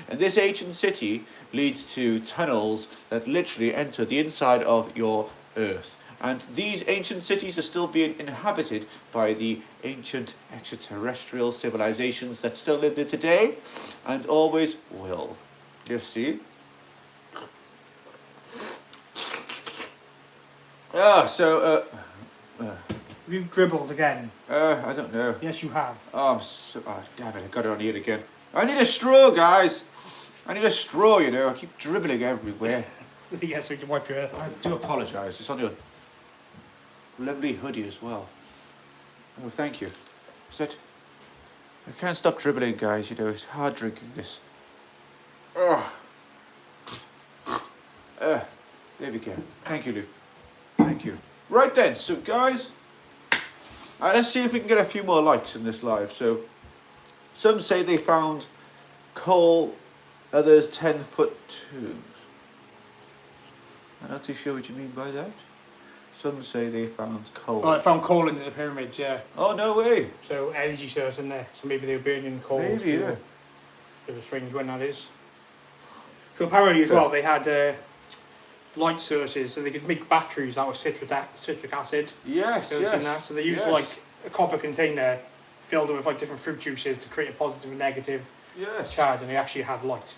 And this ancient city leads to tunnels that literally enter the inside of your earth. And these ancient cities are still being inhabited by the ancient extraterrestrial civilizations that still live there today and always will. You see? You dribbled again. I don't know. Yes, you have. Oh, damn it, I got it on here again. I need a straw, guys. I need a straw, I keep dribbling everywhere. Yes, we can wipe your hair. I do apologise. It's on your lovely hoodie as well. Oh, thank you. I can't stop dribbling, guys, it's hard drinking this. There we go. Thank you, Luke. Thank you. Right then, so guys, let's see if we can get a few more likes in this live. So, some say they found coal, others 10-foot tombs. I'm not too sure what you mean by that. Some say they found coal. Oh, they found coal into the pyramids, yeah. Oh, no way. So energy source in there. So maybe they were burning coal. Maybe, yeah. Bit of a strange one, that is. So apparently as well, they had light sources, so they could make batteries out of citric acid. Yes, yes. That. So they used like a copper container filled with like different fruit juices to create a positive and negative charge, and they actually had light.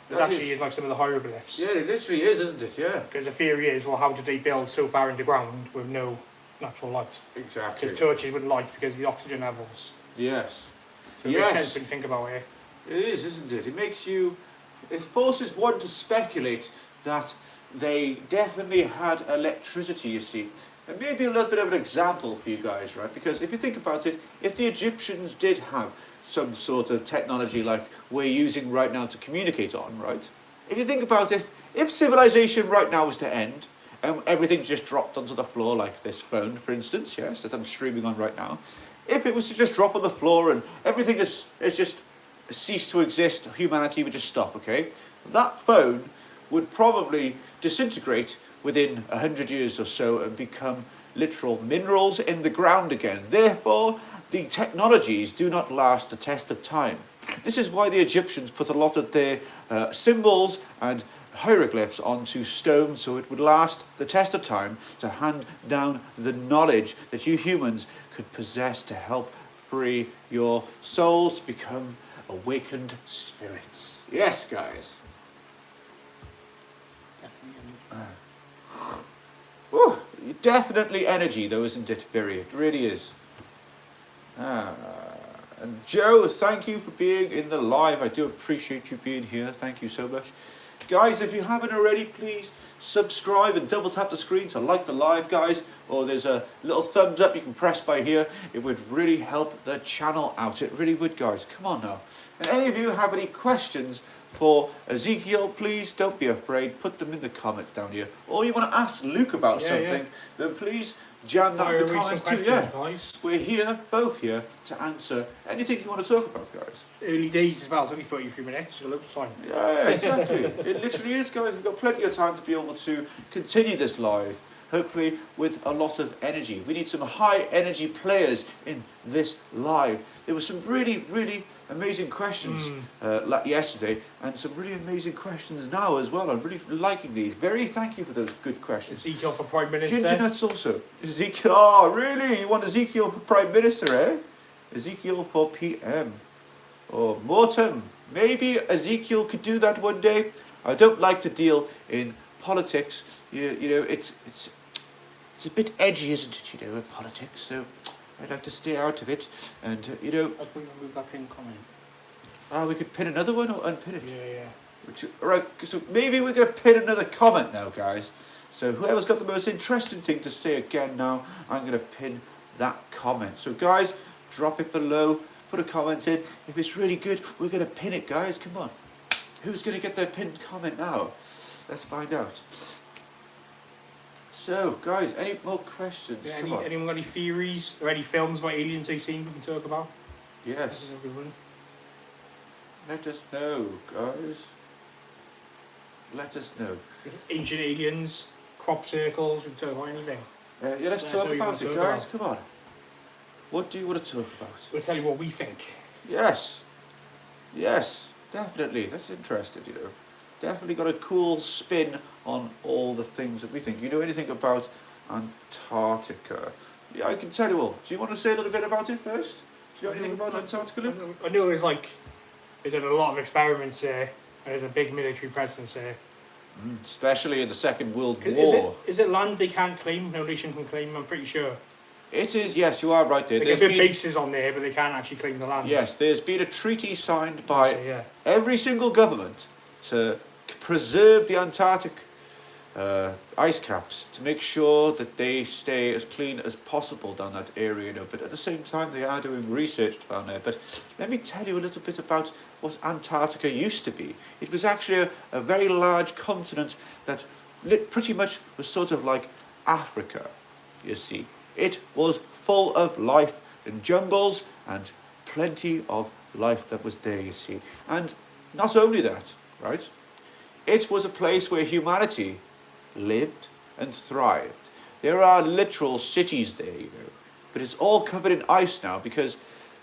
It's actually in like some of the hieroglyphs. Yeah, it literally is, isn't it? Yeah. Because the theory is, well, how did they build so far underground with no natural light? Exactly. Because torches wouldn't light because of the oxygen levels. Yes. So it makes sense when you think about it. It is, isn't it? It forces one to speculate that they definitely had electricity, you see. And maybe a little bit of an example for you guys, right? Because if you think about it, if the Egyptians did have some sort of technology like we're using right now to communicate on, right? If you think about it, if civilization right now was to end and everything just dropped onto the floor like this phone, for instance, yes, that I'm streaming on right now, if it was to just drop on the floor and everything is just ceased to exist, humanity would just stop, okay? That phone would probably disintegrate within 100 years or so and become literal minerals in the ground again. Therefore, the technologies do not last the test of time. This is why the Egyptians put a lot of their symbols and hieroglyphs onto stone so it would last the test of time to hand down the knowledge that you humans could possess to help free your souls to become awakened spirits. Yes, guys. Definitely energy, though, isn't it, Barry? It really is. And Joe, thank you for being in the live. I do appreciate you being here. Thank you so much. Guys, if you haven't already, please subscribe and double tap the screen to like the live, guys. Or there's a little thumbs up you can press by here. It would really help the channel out. It really would, guys. Come on now. And any of you have any questions for Ezekiel, please don't be afraid. Put them in the comments down here. Or you want to ask Luke about something, then please jam that in the comments too. Guys. We're here, both here, to answer anything you want to talk about, guys. Early days as well, it's only 33 minutes, so loads of time. Yeah, exactly. It literally is, guys. We've got plenty of time to be able to continue this live, hopefully with a lot of energy. We need some high energy players in this live. There were some really, really amazing questions like yesterday, and some really amazing questions now as well. I'm really liking these. Very thank you for those good questions. Ezekiel for Prime Minister. Ginger nuts also. Ezekiel, oh really? You want Ezekiel for Prime Minister, eh? Ezekiel for PM. Or Mortem. Maybe Ezekiel could do that one day. I don't like to deal in politics. You know, it's a bit edgy, isn't it, with politics, so I'd like to stay out of it, and, I think we'll move that pin comment. We could pin another one or unpin it? Yeah. Right, so maybe we're going to pin another comment now, guys. So whoever's got the most interesting thing to say again now, I'm going to pin that comment. So guys, drop it below, put a comment in. If it's really good, we're going to pin it, guys. Come on. Who's going to get their pinned comment now? Let's find out. So, guys, any more questions? Yeah, anyone got any theories or any films about aliens they've seen we can talk about? Yes. Let us know, guys. Let us know. Ancient aliens, crop circles, we can talk about anything. Yeah, let's talk about it, guys. Come on. What do you want to talk about? We'll tell you what we think. Yes. Yes, definitely. That's interesting, you know. Definitely got a cool spin on all the things that we think. You know anything about Antarctica? Yeah, I can tell you all. Do you want to say a little bit about it first? Do you know anything about Antarctica, Luke? I knew it was like, they did a lot of experiments there. There's a big military presence there. Especially in the Second World War. Is it land they can't claim? No nation can claim, I'm pretty sure. It is, yes, you are right there. There's been bases on there, but they can't actually claim the land. Yes, there's been a treaty signed by every single government to preserve the Antarctic ice caps, to make sure that they stay as clean as possible down that area, you know. But at the same time, they are doing research down there. But let me tell you a little bit about what Antarctica used to be. It was actually a very large continent that pretty much was sort of like Africa, you see. It was full of life and jungles and plenty of life that was there, you see. And not only that, right? It was a place where humanity lived and thrived. There are literal cities there, you know. But it's all covered in ice now because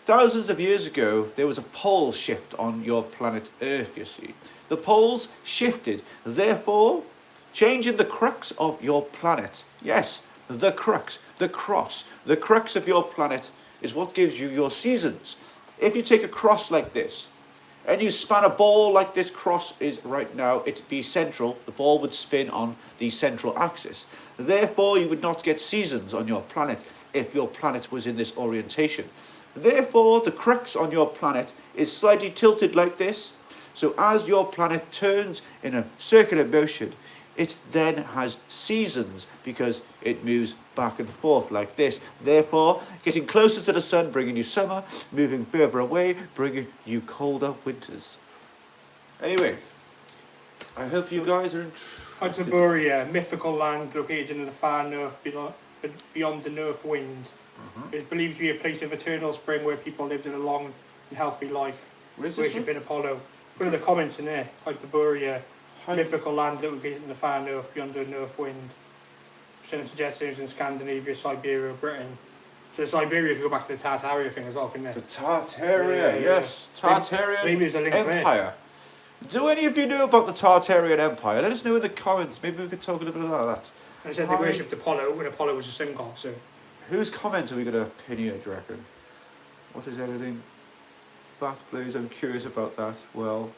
thousands of years ago, there was a pole shift on your planet Earth, you see. The poles shifted, therefore changing the crux of your planet. Yes, the crux, the cross. The crux of your planet is what gives you your seasons. If you take a cross like this, and you span a ball like this cross is right now, it'd be central. The ball would spin on the central axis. Therefore, you would not get seasons on your planet if your planet was in this orientation. Therefore, the crux on your planet is slightly tilted like this. So as your planet turns in a circular motion, it then has seasons because it moves back and forth like this. Therefore, getting closer to the sun, bringing you summer, moving further away, bringing you colder winters. Anyway, I hope you guys are interested. Hyperborea, mythical land located in the far north beyond the north wind. It is believed to be a place of eternal spring where people lived in a long and healthy life, worshipping Apollo. One of the comments in there, Hyperborea, mythical land located in the far north beyond the north wind. Some suggestions in Scandinavia, Siberia, Britain. So Siberia could go back to the Tartaria thing as well, couldn't it? The Tartaria, yes. Tartarian maybe there's a link Empire. There. Do any of you know about the Tartarian Empire? Let us know in the comments. Maybe we could talk a little bit about that. And it said they worshipped Apollo when Apollo was a sun god, so. Whose comment are we going to pin here, do you reckon? What is everything? Bath Blaze, I'm curious about that. Well,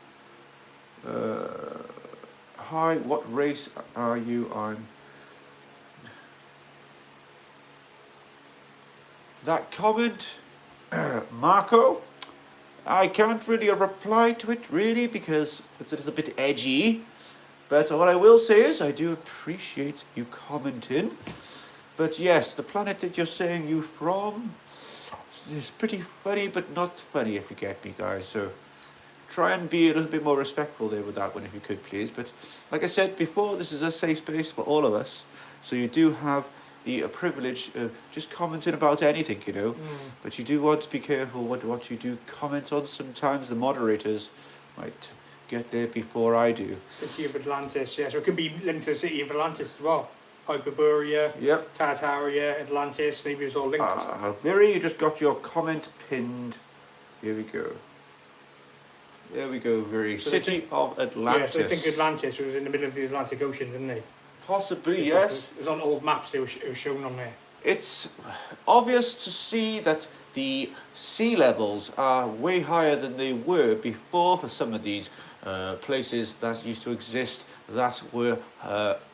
hi, what race are you? I'm... That comment, Marco, I can't really reply to it really because it is a bit edgy. But what I will say is I do appreciate you commenting. But yes, the planet that you're saying you from is pretty funny, but not funny if you get me, guys. So try and be a little bit more respectful there with that one if you could, please. But like I said before, this is a safe space for all of us. So you do have the privilege of just commenting about anything, you know. But you do want to be careful what you do comment on. Sometimes the moderators might get there before I do. City of Atlantis, yeah. So it could be linked to the City of Atlantis as well. Hyperborea, yep. Tartaria, Atlantis, maybe it's all linked. Mary, you just got your comment pinned. Here we go. There we go, Very. So City of Atlantis. Yeah, so I think Atlantis was in the middle of the Atlantic Ocean, didn't they? Possibly, yes. It was on old maps, it was shown on there. It's obvious to see that the sea levels are way higher than they were before for some of these places that used to exist that were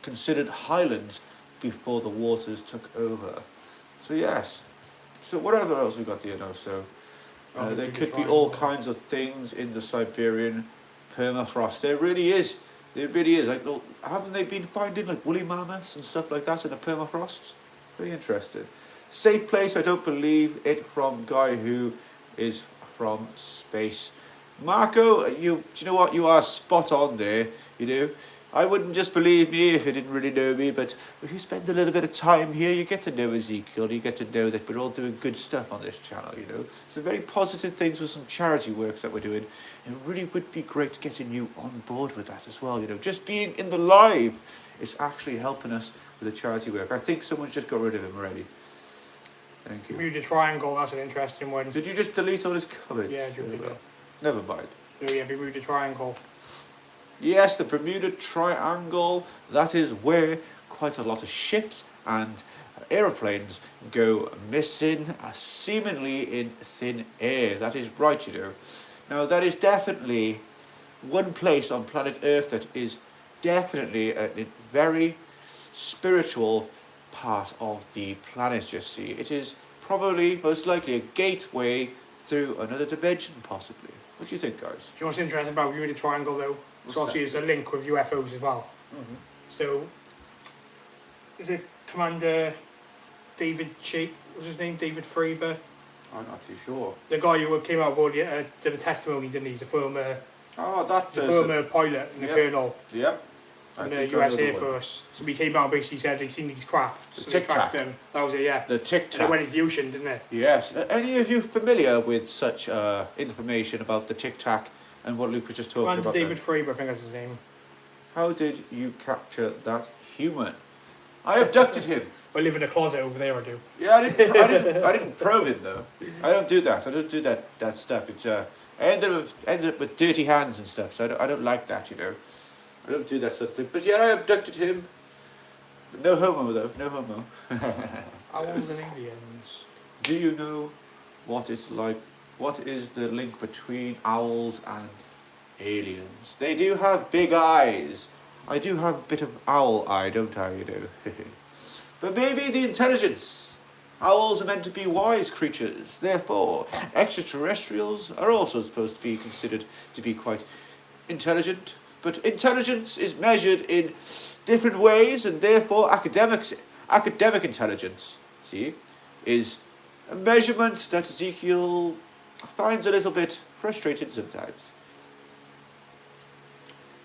considered highlands before the waters took over. So yes. So whatever else we got there now, so there could be all kinds of things in the Siberian permafrost. There really is. There really is. Like, haven't they been finding like woolly mammoths and stuff like that in the permafrost? Very interesting. Safe place. I don't believe it from guy who is from space. Marco, do you know what? You are spot on there. You know, I wouldn't just believe me if you didn't really know me, but if you spend a little bit of time here, you get to know Ezekiel. You get to know that we're all doing good stuff on this channel, you know. Some very positive things with some charity works that we're doing. It really would be great getting you on board with that as well, you know. Just being in the live is actually helping us with the charity work. I think someone's just got rid of him already. Thank you. Bermuda Triangle, that's an interesting one. Did you just delete all his comments? Yeah, I Never mind. So yeah, Bermuda Triangle. Yes, the Bermuda Triangle, that is where quite a lot of ships and aeroplanes go missing, seemingly in thin air. That is right, you know. Now, that is definitely one place on planet Earth that is definitely a very spiritual part of the planet, you see. It is probably, most likely, a gateway through another dimension, possibly. What do you think, guys? Do you know what's interesting about Bermuda Triangle, though? So obviously there's a link with UFOs as well. Mm-hmm. So, is it Commander David what's his name? David Fravor? I'm not too sure. The guy who came out of all did a testimony, didn't he? He's a former, former pilot and a colonel. Yep. In the US Air Force. So he came out and basically said he'd seen these crafts. The so Tic Tac. That was it, yeah. The Tic Tac. And it went into the ocean, didn't it? Yes. Any of you familiar with such information about the Tic Tac and what Luke was just talking about? David Fravor, I think that's his name. How did you capture that human? I abducted him. I live in a closet over there, I do. Yeah, I didn't probe him though. I don't do that. I don't do that stuff. It's I ended up with dirty hands and stuff. So I don't like that, you know. I don't do that sort of thing. But yeah, I abducted him. No homo though. No homo. Owls and aliens. Do you know what it's like? What is the link between owls and aliens? They do have big eyes. I do have a bit of owl eye, don't I, you know? But maybe the intelligence. Owls are meant to be wise creatures. Therefore, extraterrestrials are also supposed to be considered to be quite intelligent. But intelligence is measured in different ways, and therefore academic intelligence, see, is a measurement that Ezekiel finds a little bit frustrating sometimes.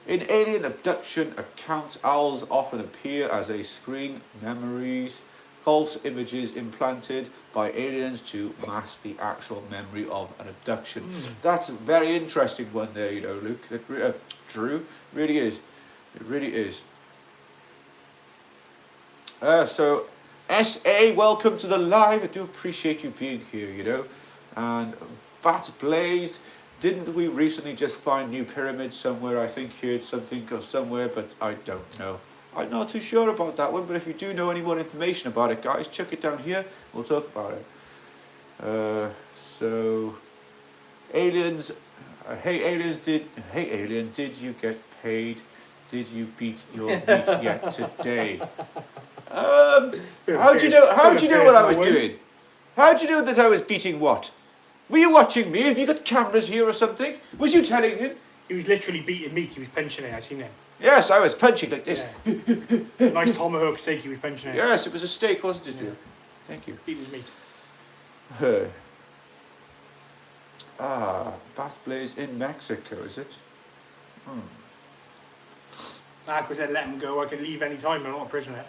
In alien abduction accounts, owls often appear as a screen memories, false images implanted by aliens to mask the actual memory of an abduction. That's a very interesting one there, you know, Luke. Drew, really is. It really is. So, SA, welcome to the live. I do appreciate you being here, you know. And Bat Blazed, didn't we recently just find new pyramids somewhere? I think heard something or somewhere, but I don't know. I'm not too sure about that one, but if you do know any more information about it, guys, check it down here. We'll talk about it. So, aliens. Hey alien, did you get paid? Did you beat your meat yet today? How do you know what I was doing? How do you know that I was beating what? Were you watching me? Have you got cameras here or something? Was you telling him? He was literally beating meat. He was punching it. I seen him. Yes, I was punching like this. Yeah. Nice tomahawk steak. He was punching it. Yes, it was a steak, wasn't it? Yeah. Thank you. Beating meat. Bath Blaze in Mexico, is it? Because I let him go. I can leave any time. I'm not a prisoner.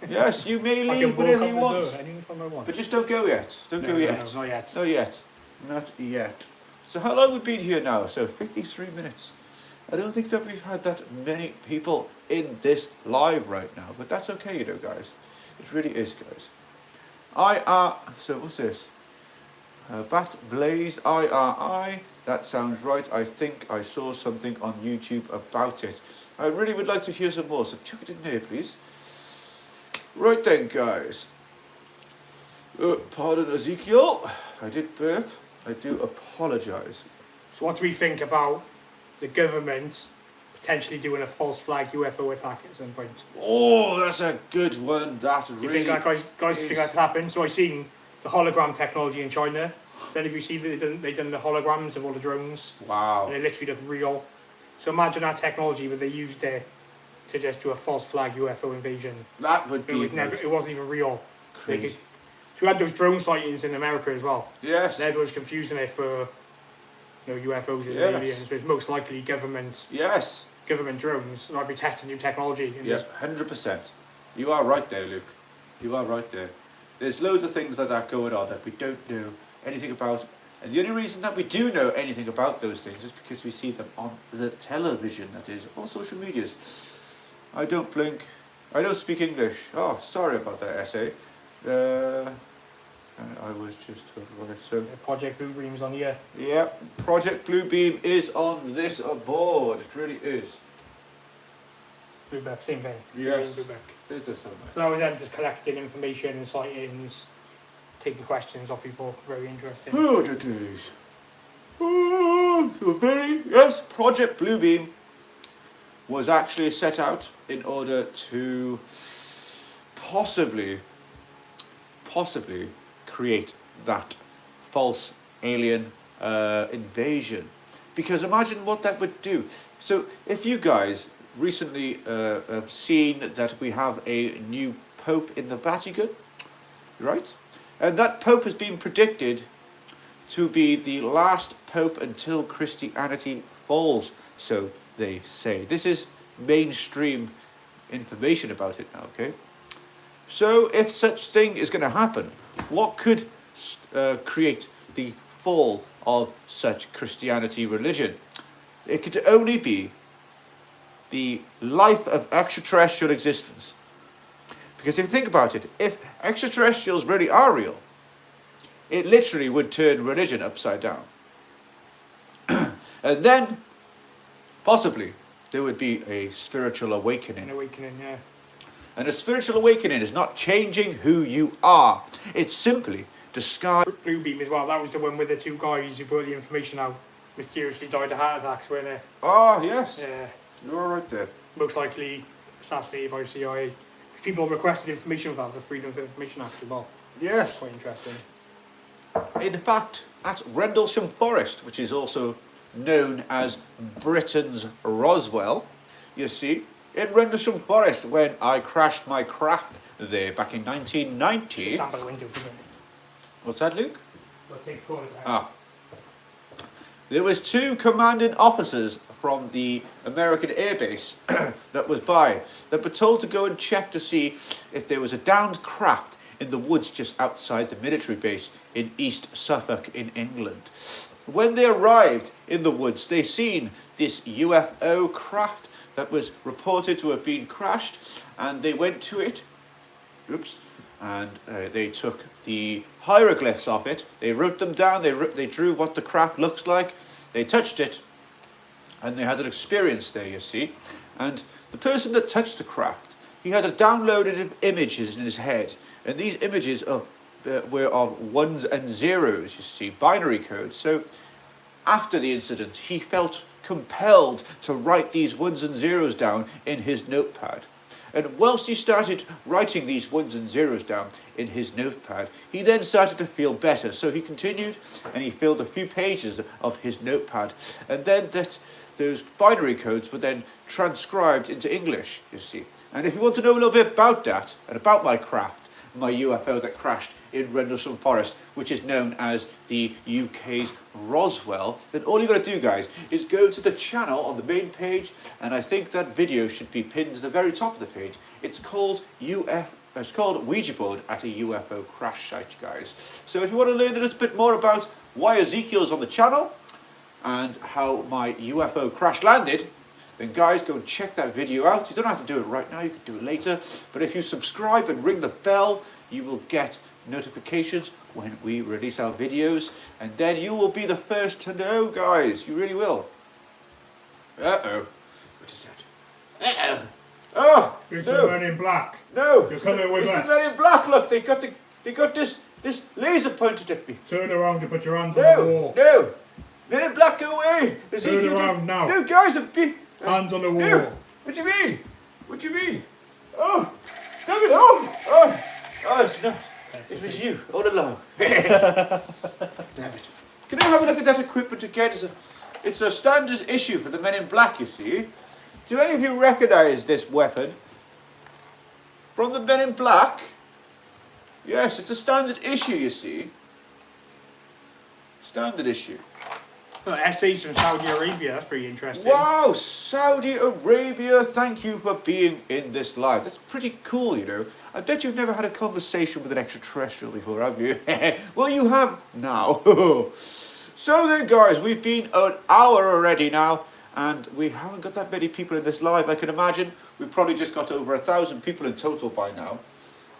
Yes, you may leave whenever you want. Anytime I want. But just don't go yet. Don't go yet. No, not yet. Not yet. Not yet. So how long have we been here now? So 53 minutes. I don't think that we've had that many people in this live right now. But that's okay, you know, guys. It really is, guys. So what's this? Bat Blazed IRI. That sounds right. I think I saw something on YouTube about it. I really would like to hear some more, so chuck it in there, please. Right then, guys. Pardon, Ezekiel. I did burp. I do apologise. So what do we think about the government potentially doing a false flag UFO attack at some point? Oh, that's a good one. That's really. You think that, guys think that could happen? So I seen the hologram technology in China. Then if you see that they done the holograms of all the drones. Wow. And they literally look real. So imagine that technology, but they used it to just do a false flag UFO invasion. That would be It wasn't even real. crazy. So we had those drone sightings in America as well. Yes. And everyone's confusing it for UFOs as aliens, but it's most likely government drones might be testing new technology. And Yes, 100%. You are right there, Luke. You are right there. There's loads of things like that going on that we don't know anything about. And the only reason that we do know anything about those things is because we see them on the television, that is, on social medias. I don't blink. I don't speak English. Oh, sorry about that essay. I was just so. Project Bluebeam's on here. Yeah, Project Bluebeam is on this board. It really is. Bluebeam, same thing. Yes. Bluebeam. Is there somewhere? So that was them just collecting information and sightings, taking questions off people. Very interesting. Oh, the days. Oh, yes, Project Bluebeam was actually set out in order to possibly create that false alien invasion. Because imagine what that would do. So if you guys recently have seen that we have a new Pope in the Vatican, right? And that Pope has been predicted to be the last Pope until Christianity falls, so they say. This is mainstream information about it now, okay? So if such thing is going to happen, what could create the fall of such Christianity religion? It could only be the life of extraterrestrial existence. Because if you think about it, if extraterrestrials really are real, it literally would turn religion upside down. And then, possibly, there would be a spiritual awakening. An awakening, yeah. And a spiritual awakening is not changing who you are. It's simply disguise. Bluebeam as well. That was the one with the two guys who put the information out. Mysteriously died of heart attacks, weren't they? Ah, yes. Yeah. You're right there. Most likely assassinated by CIA. Because people requested information about the Freedom of Information Act as well. Yes. Quite interesting. In fact, at Rendlesham Forest, which is also known as Britain's Roswell, you see, in Rendlesham Forest, when I crashed my craft there back in 1990. Stand by the window, isn't it? What's that, Luke? We'll take photos out. Ah. There was two commanding officers from the American Air Base that was by that were told to go and check to see if there was a downed craft in the woods just outside the military base in East Suffolk in England. When they arrived in the woods, they seen this UFO craft that was reported to have been crashed, and they went to it. Oops. And they took the hieroglyphs of it, they wrote them down, they drew what the craft looks like, they touched it, and they had an experience there, you see. And the person that touched the craft, he had a downloaded images in his head, and these images were of ones and zeros, you see, binary codes. So after the incident, he felt compelled to write these ones and zeros down in his notepad. And whilst he started writing these ones and zeros down in his notepad, he then started to feel better. So he continued and he filled a few pages of his notepad. And then those binary codes were then transcribed into English, you see. And if you want to know a little bit about that and about my craft, my UFO that crashed in Rendlesham Forest, which is known as the UK's Roswell, then all you got to do, guys, is go to the channel on the main page, and I think that video should be pinned to the very top of the page. It's called Ouija Board at a UFO Crash Site, guys. So if you want to learn a little bit more about why Ezekiel's on the channel and how my UFO crash landed, then guys, go and check that video out. You don't have to do it right now, you can do it later. But if you subscribe and ring the bell, you will get notifications when we release our videos. And then you will be the first to know, guys. You really will. Uh-oh. What is that? Uh-oh. Oh! It's no. the Men in Black. No! You're coming with it's us. the Men in Black, look. They got this laser pointed at me. Turn around and put your hands on the wall. No! Men in Black, go away! Turn around now. No, guys, hands on the wall. No. What do you mean? What do you mean? Oh! Stop it! Oh! Oh, it's not. It was you all along. Damn it. Can I have a look at that equipment again? It's a standard issue for the Men in Black, you see. Do any of you recognise this weapon? From the Men in Black? Yes, it's a standard issue, you see. Standard issue. Well, essays from Saudi Arabia, that's pretty interesting. Wow, Saudi Arabia, thank you for being in this live. That's pretty cool, you know. I bet you've never had a conversation with an extraterrestrial before, have you? Well, you have now. So then, guys, we've been an hour already now, and we haven't got that many people in this live. I can imagine we've probably just got over 1,000 people in total by now.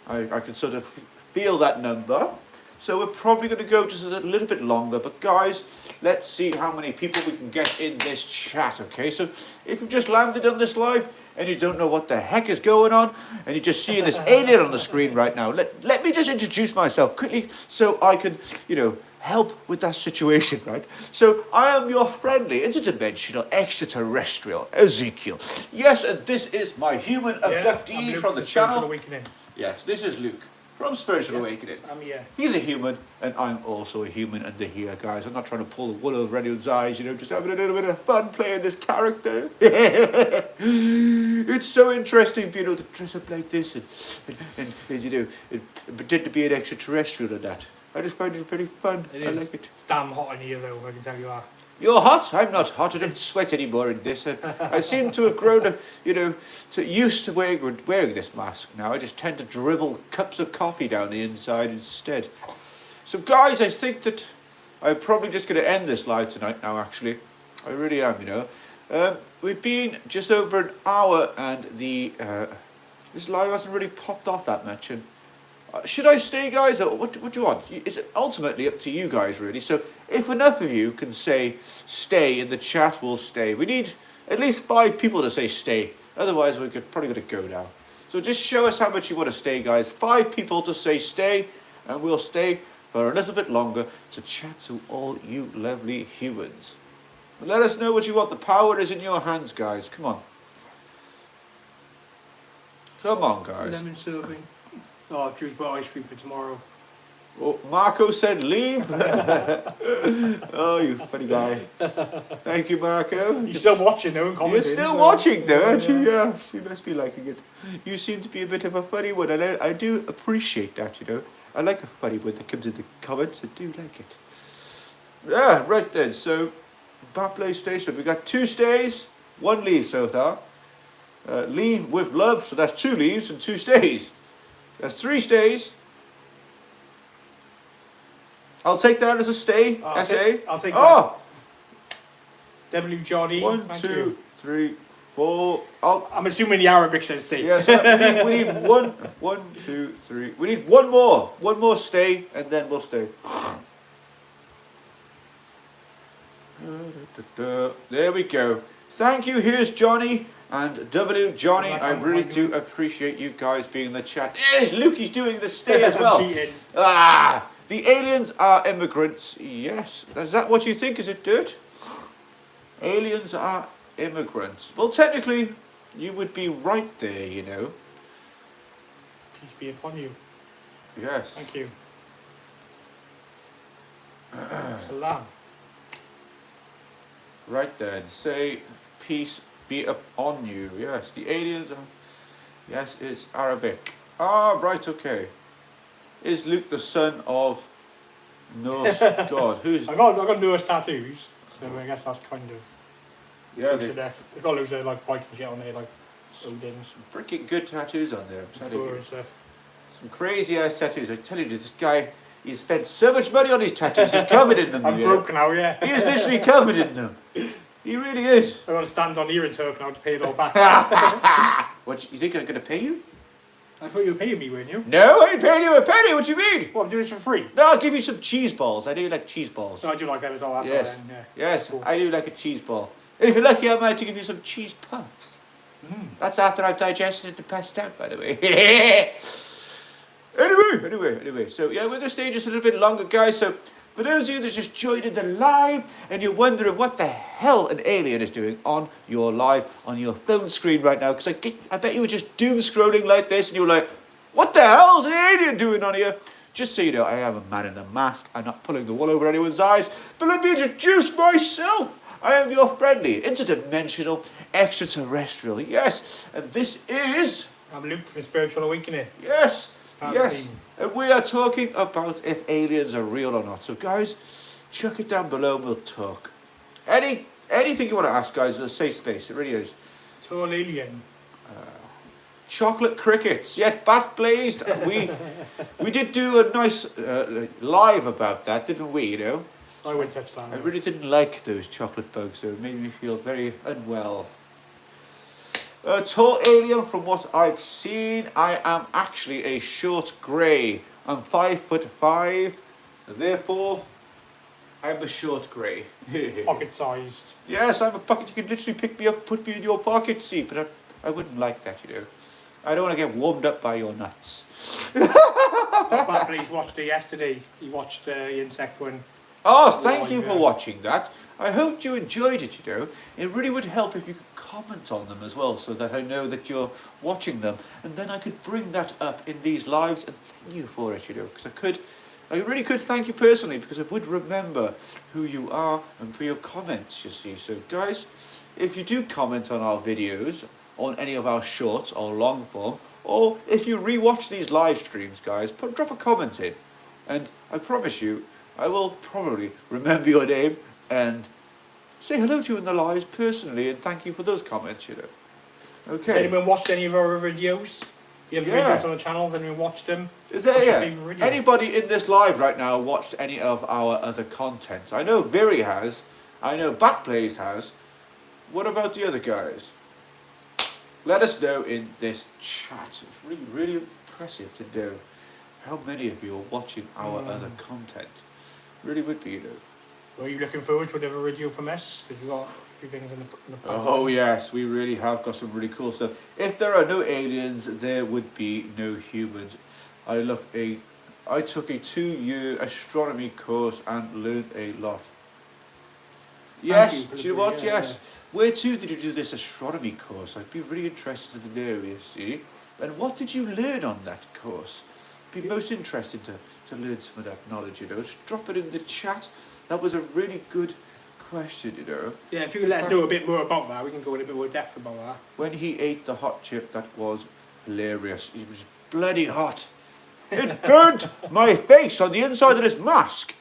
I can sort of feel that number. So we're probably going to go just a little bit longer. But guys, let's see how many people we can get in this chat, okay? So if you've just landed on this live and you don't know what the heck is going on, and you're just seeing this alien on the screen right now, let me just introduce myself quickly so I can, you know, help with that situation, right? So I am your friendly, interdimensional, extraterrestrial, Ezekiel. Yes, and this is my human abductee from the channel. Yes, this is Luke from Spiritual Awakening. He's a human, and I'm also a human under here, guys. I'm not trying to pull the wool over anyone's eyes, you know, just having a little bit of fun playing this character. It's so interesting being able to dress up like this and you know, and pretend to be an extraterrestrial and that. I just find it pretty fun. I like it. Damn hot in here, though, I can tell you that. You're hot. I'm not hot. I don't sweat anymore in this. I seem to have grown, you know, used to wearing this mask now. I just tend to drivel cups of coffee down the inside instead. So, guys, I think that I'm probably just going to end this live tonight now, actually. I really am, you know. We've been just over an hour, and this live hasn't really popped off that much. And should I stay, guys, or what do you want? It's ultimately up to you guys, really. So if enough of you can say stay in the chat, we'll stay. We need at least 5 people to say stay. Otherwise, we're probably going to go now. So just show us how much you want to stay, guys. 5 people to say stay, and we'll stay for a little bit longer to chat to all you lovely humans. But let us know what you want. The power is in your hands, guys. Come on. Come on, guys. Lemon serving. Oh, Drew's bought ice cream for tomorrow. Oh, Marco said leave. Oh, you funny guy. Thank you, Marco. You're still watching, though, and commenting. You're still watching, though, aren't you? Yes, you must be liking it. You seem to be a bit of a funny one, and I do appreciate that, you know. I like a funny one that comes in the comments. I do like it. Yeah, right then. So, Bapley Station. We got 2 stays, 1 leave so far. Leave with love, so that's 2 leaves and 2 stays. That's 3 stays. I'll take that as a stay. SA. I'll take that. W Johnny. 1, 2, 3, 4. I'm assuming the Arabic says stay. Yes, we need 1, 2, 3. We need 1 more. 1 more stay, and then we'll stay. There we go. Thank you. Here's Johnny. And W Johnny, I really do appreciate you guys being in the chat. Yes, Lukey's doing the stay as well. The aliens are immigrants. Yes. Is that what you think? Is it dirt? Aliens are immigrants. Well, technically, you would be right there, you know. Peace be upon you. Yes. Thank you. Salam. Right then. Say peace be upon you. Yes, the aliens are... Yes, it's Arabic. Right, okay. Is Luke the son of Norse god? Who's... I got Norse tattoos, so I guess that's kind of... Yeah, it's got loads of like Viking shit on there, like Odin's. Some freaking good tattoos on there, I'm telling you. Stuff. Some crazy ass tattoos. I tell you, this guy, he's spent so much money on his tattoos, he's covered in them. I'm broke now, yeah. He is literally covered in them. He really is. I got to stand on here in Turkey now to pay it all back. What, you think I'm going to pay you? I thought you were paying me, weren't you? No, I ain't paying you a penny. What do you mean? What, I'm doing this for free? No, I'll give you some cheese balls. I do like cheese balls. No, I do like them as well. That's yes. Then, yeah. Yes, cool. I do like a cheese ball. And if you're lucky, I might give you some cheese puffs. That's after I've digested it and passed out, by the way. Anyway. So, yeah, we're going to stay just a little bit longer, guys. So, for those of you that just joined in the live and you're wondering what the hell an alien is doing on your live, on your phone screen right now, because I bet you were just doom scrolling like this and you were like, what the hell is an alien doing on here? Just so you know, I am a man in a mask. I'm not pulling the wool over anyone's eyes. But let me introduce myself. I am your friendly, interdimensional, extraterrestrial. Yes, and this is... I'm Luke from Spiritual Awakening. Yes, yes. And we are talking about if aliens are real or not. So, guys, chuck it down below and we'll talk. Anything you want to ask, guys, is a safe space. It really is. Tall alien. Chocolate crickets. Yes, bat blazed. We did do a nice live about that, didn't we? You know. I wouldn't touch that. I really didn't like those chocolate bugs, so it made me feel very unwell. Tall alien, from what I've seen, I am actually a short grey. I'm 5'5", therefore I'm a short grey. Pocket-sized. Yes, I'm a pocket. You could literally pick me up, put me in your pocket, see, but I wouldn't like that, you know. I don't want to get warmed up by your nuts. Please watched it yesterday. He watched the insect one. Oh, thank you for watching that. I hope you enjoyed it, you know. It really would help if you could comment on them as well, so that I know that you're watching them. And then I could bring that up in these lives and thank you for it, you know. Because I really could thank you personally, because I would remember who you are and for your comments, you see. So, guys, if you do comment on our videos, on any of our shorts or long form, or if you rewatch these live streams, guys, drop a comment in. And I promise you, I will probably remember your name and say hello to you in the lives personally and thank you for those comments, you know. Okay. Has anyone watched any of our videos? You have videos on the channel, has anyone watched them? Is there anybody in this live right now watched any of our other content? I know Berry has. I know Batblaze has. What about the other guys? Let us know in this chat. It's really, really impressive to know how many of you are watching our other content. Really would be, you know. Are you looking forward to another video from us? Because we've got a few things in the pipeline. Oh yes, we really have got some really cool stuff. If there are no aliens, there would be no humans. I took a 2-year astronomy course and learned a lot. Yes, do you know what? Yes. Where to did you do this astronomy course? I'd be really interested to know, you see. And what did you learn on that course? Be most interested to learn some of that knowledge, you know. Just drop it in the chat. That was a really good question, you know. Yeah, if you could let us know a bit more about that, we can go in a bit more depth about that. When he ate the hot chip, that was hilarious. It was bloody hot. It burnt my face on the inside of this mask.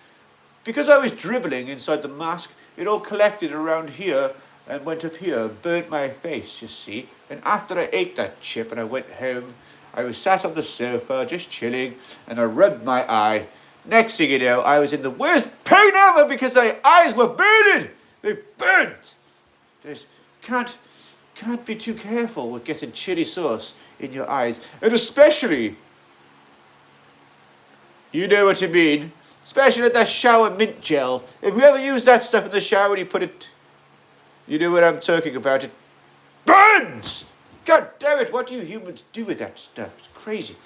Because I was dribbling inside the mask, it all collected around here and went up here, burnt my face, you see. And after I ate that chip and I went home, I was sat on the sofa, just chilling, and I rubbed my eye. Next thing you know, I was in the worst pain ever because my eyes were burning. They burnt. Can't be too careful with getting chili sauce in your eyes. And especially, you know what I mean, especially that shower mint gel. If you ever use that stuff in the shower and you put it, you know what I'm talking about, it burns! God damn it, what do you humans do with that stuff? It's crazy.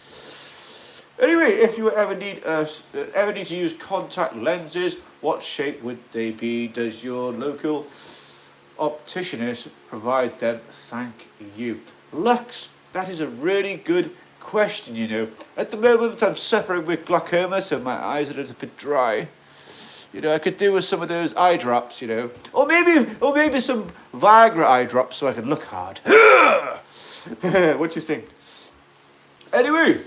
Anyway, if you ever need to use contact lenses, what shape would they be? Does your local opticianist provide them? Thank you. Lux, that is a really good question, you know. At the moment, I'm suffering with glaucoma, so my eyes are a little bit dry. You know, I could do with some of those eye drops, you know. Or maybe some Viagra eye drops so I can look hard. What do you think? Anyway,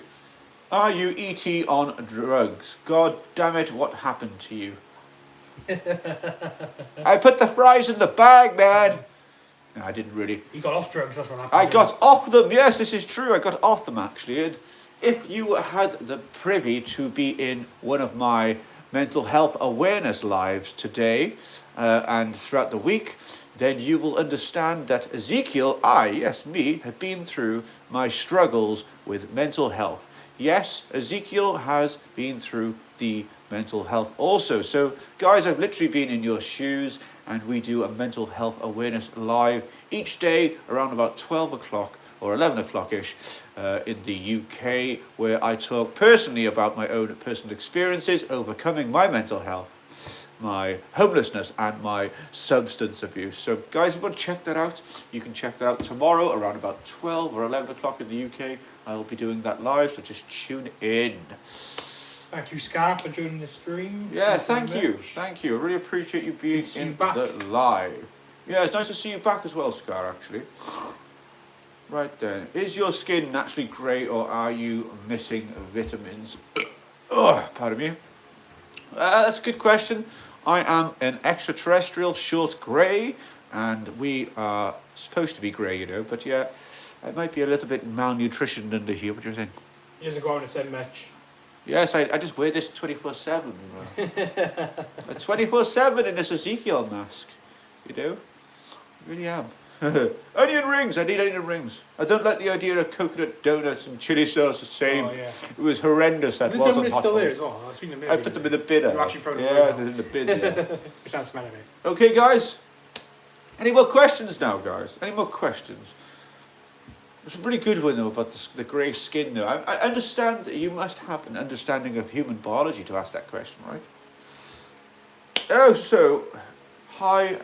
are you ET on drugs? God damn it, what happened to you? I put the fries in the bag, man. No, I didn't really. You got off drugs, that's what happened. I got off them, yes, this is true. I got off them, actually. And if you had the privy to be in one of my mental health awareness lives today and throughout the week, then you will understand that Ezekiel, me, have been through my struggles with mental health. Yes, Ezekiel has been through the mental health also. So, guys, I've literally been in your shoes, and we do a mental health awareness live each day around about 12 o'clock or 11 o'clock-ish in the UK, where I talk personally about my own personal experiences overcoming my mental health, my homelessness, and my substance abuse. So, guys, if you want to check that out, you can check that out tomorrow around about 12 or 11 o'clock in the UK. I will be doing that live, so just tune in. Thank you, Scar, for joining the stream. Yeah, thank very you. much. Thank you. I really appreciate you being See you in back. the live. Yeah, it's nice to see you back as well, Scar, actually. Right then. Is your skin naturally grey or are you missing vitamins? Oh, pardon me. That's a good question. I am an extraterrestrial short grey, and we are supposed to be grey, you know, but yeah, I might be a little bit malnutritioned under here. What do you think? He doesn't go on to send much. Yes, I just wear this 24/7. 24/7 in this Ezekiel mask, you know? Really am. Onion rings! I need onion rings. I don't like the idea of coconut donuts and chili sauce the same. Oh, yeah. It was horrendous. That The was on donuts Hot still there Ones. as well. I've seen them. I put them in the bin. You actually thrown them yeah, away they're now. in the bin. Yeah. We can't smell it. Okay, guys. Any more questions now, guys? Any more questions? It's a pretty good one though about the grey skin. Though I understand that you must have an understanding of human biology to ask that question, right? Oh, so hi.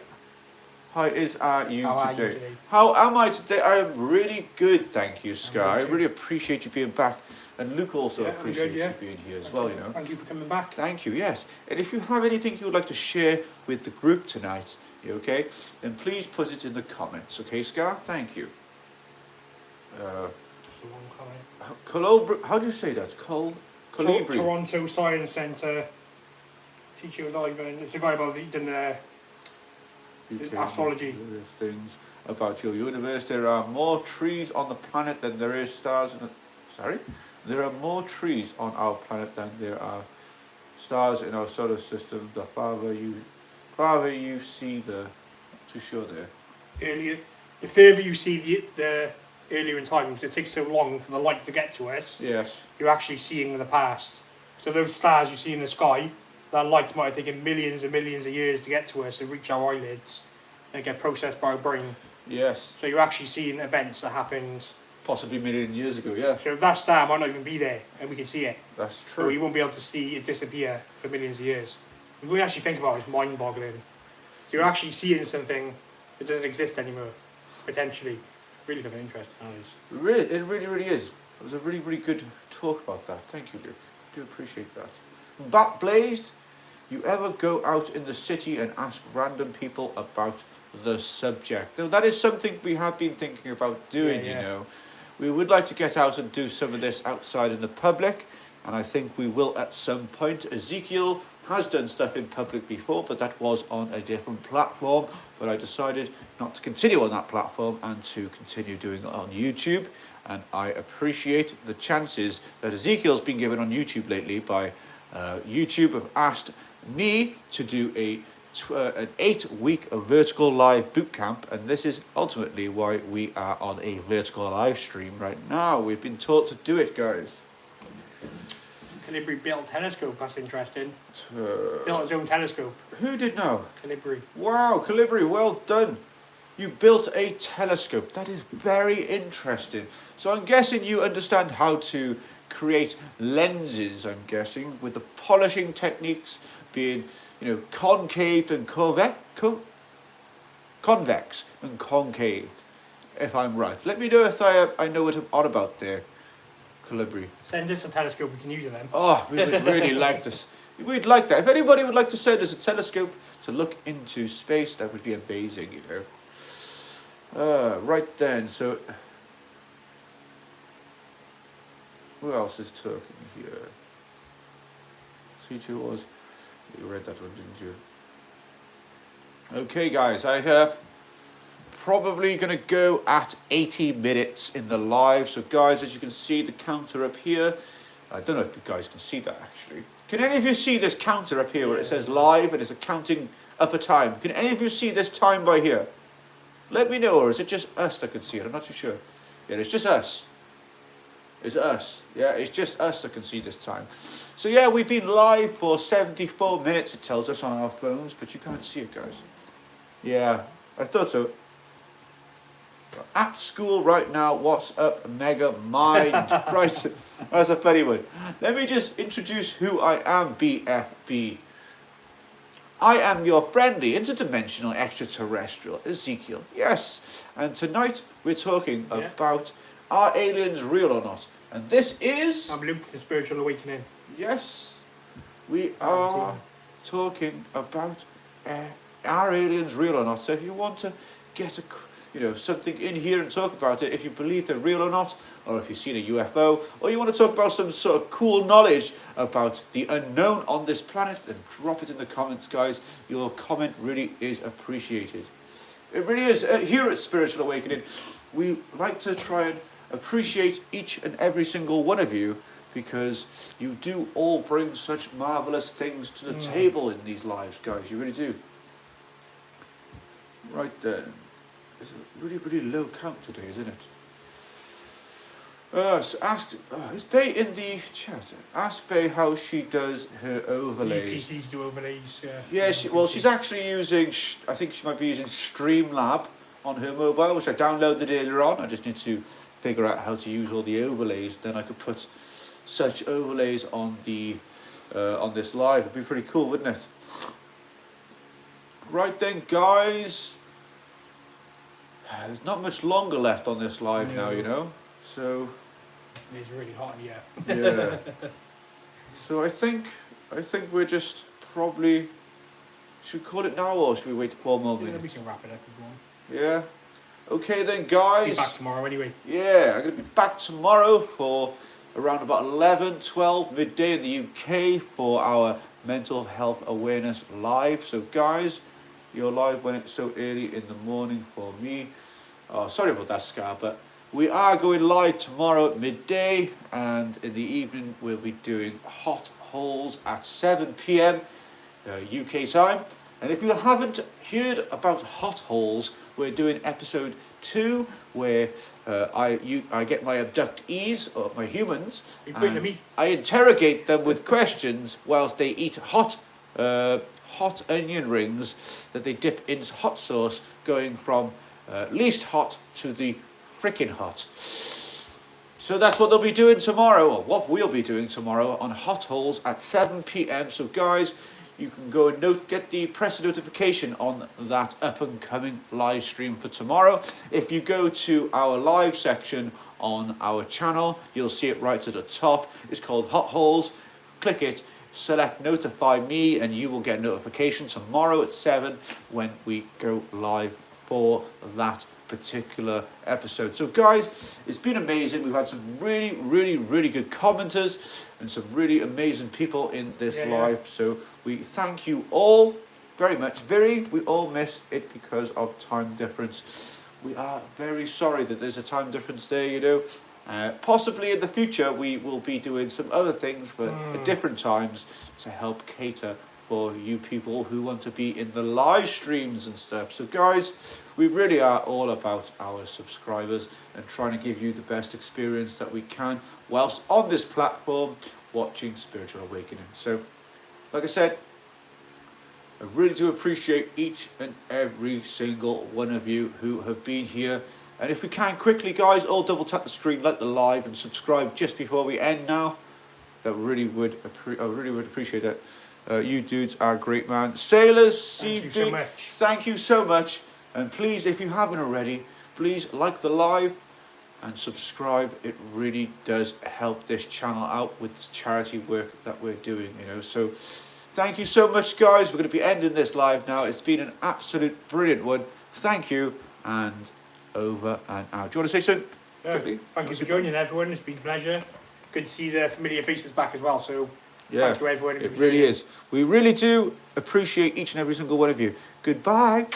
How is you How are you today? today? How am I today? I am really good, thank you, Sky. I good too. really appreciate you being back. And Luke also Yeah, I'm appreciates good, yeah. you being here as well, you know. Thank you for coming back. Thank you, yes. And if you have anything you would like to share with the group tonight, okay, then please put it in the comments, okay, Scar? Thank you. It's a long comment. How do you say that? Colibri. Toronto Science Centre. Teacher was Ivan. It's a guy about eating astrology. Things about your universe. There are more trees on the planet than there is stars in the... Sorry? There are more trees on our planet than there are stars in our solar system. The farther you see the... Not too sure there. Earlier, the further you see the earlier in time, because it takes so long for the light to get to us, Yes. you're actually seeing the past. So those stars you see in the sky, that light might have taken millions and millions of years to get to us and reach our eyelids and get processed by our brain. Yes. So you're actually seeing events that happened. Possibly a million years ago, yeah. So that star might not even be there, and we can see it. That's So true. you won't be able to see it disappear for millions of years. When we actually think about it, it's mind-boggling. So you're actually seeing something that doesn't exist anymore, potentially. Really kind of interesting, that is. It really is. It was a really, really good talk about that. Thank you, Luke. I do appreciate that. Bat Blazed, you ever go out in the city and ask random people about the subject? Now, that is something we have been thinking about doing, Yeah. you know. We would like to get out and do some of this outside in the public, and I think we will at some point. Ezekiel has done stuff in public before, but that was on a different platform. But I decided not to continue on that platform and to continue doing it on YouTube. And I appreciate the chances that Ezekiel's been given on YouTube lately by YouTube have asked me to do an 8-week vertical live boot camp, and this is ultimately why we are on a vertical live stream right now. We've been taught to do it, guys. Calibri built a telescope, that's interesting. Built his own telescope. Who did know? Calibri. Wow, Calibri, well done. You built a telescope. That is very interesting. So I'm guessing you understand how to create lenses, I'm guessing, with the polishing techniques being, you know, concave and convex and concave, if I'm right. Let me know if I know what I'm on about there, Calibri. Send us a telescope, we can use it then. Oh, we would really like this. We'd like that. If anybody would like to send us a telescope to look into space, that would be amazing, you know. Right then, so... Who else is talking here? Teacher was... You read that one, didn't you? Okay, guys, I probably going to go at 80 minutes in the live. So, guys, as you can see, the counter up here. I don't know if you guys can see that, actually. Can any of you see this counter up here where it says live and it's a counting up a time? Can any of you see this time by here? Let me know, or is it just us that can see it? I'm not too sure. Yeah, it's just us. It's us. Yeah, it's just us that can see this time. So yeah, we've been live for 74 minutes, it tells us on our phones, but you can't see it, guys. Yeah, I thought so. At school right now, what's up, Mega Mind? Right, that's a funny one. Let me just introduce who I am, BFB. I am your friendly, interdimensional, extraterrestrial, Ezekiel. Yes, and tonight we're talking about, are aliens real or not? And this is... I'm Luke for Spiritual Awakening. Yes, We are talking about are aliens real or not. So if you want to get something in here and talk about it, if you believe they're real or not, or if you've seen a UFO, or you want to talk about some sort of cool knowledge about the unknown on this planet, then drop it in the comments, guys. Your comment really is appreciated. It really is. Here at Spiritual Awakening, we like to try and appreciate each and every single one of you, because you do all bring such marvelous things to the table in these lives, guys. You really do. Right then. It's a really, really low count today, isn't it? So is Bay in the chat? Ask Bay how she does her overlays. PCs do overlays. Yeah, she's actually using, I think she might be using Streamlab on her mobile, which I downloaded earlier on. I just need to figure out how to use all the overlays. Then I could put such overlays on the on this live. It'd be pretty cool, wouldn't it? Right then, guys. There's not much longer left on this live now, so it's really hot in here. yeah. So I think we're just probably, should we call it now, or should we wait 12 more minutes? We can wrap it up and go on. Yeah. Okay then, guys. Be back tomorrow anyway. Yeah, I'm going to be back tomorrow for around about 11, 12 midday in the UK for our mental health awareness live. So guys, you're live when it's so early in the morning for me. Oh, sorry about that, Scar, but we are going live tomorrow at midday, and in the evening we'll be doing hot holes at 7 p.m. UK time. And if you haven't heard about hot holes, we're doing episode 2 where I get my abductees, or my humans, and I interrogate them with questions whilst they eat hot onion rings that they dip in hot sauce, going from least hot to the frickin' hot. So that's what they'll be doing tomorrow, or what we'll be doing tomorrow on Hot Holes at 7 p.m. So guys, you can go and press a notification on that up and coming live stream for tomorrow. If you go to our live section on our channel, you'll see it right to the top. It's called Hot Holes. Click it, select notify me, and you will get a notification tomorrow at 7 when we go live for that particular episode. So guys, it's been amazing. We've had some really, really, really good commenters and some really amazing people in this live. So we thank you all very much. We all miss it because of time difference. We are very sorry that there's a time difference there, possibly in the future we will be doing some other things for at different times to help cater for you people who want to be in the live streams and stuff. So guys, we really are all about our subscribers and trying to give you the best experience that we can whilst on this platform watching Spiritual Awakening. So like I said, I really do appreciate each and every single one of you who have been here. And if we can quickly, guys, all double tap the screen, like the live, and subscribe just before we end now. That really would appreciate it. You dudes are great, man. Sailors, thank you so much. Thank you so much. And please, if you haven't already, please like the live and subscribe. It really does help this channel out with the charity work that we're doing, So thank you so much, guys. We're going to be ending this live now. It's been an absolute brilliant one. Thank you, and over and out. Do you want to say something? Thank you for joining, everyone. It's been a pleasure. Good to see the familiar faces back as well. So thank you, everyone. It really is. We really do appreciate each and every single one of you. Goodbye.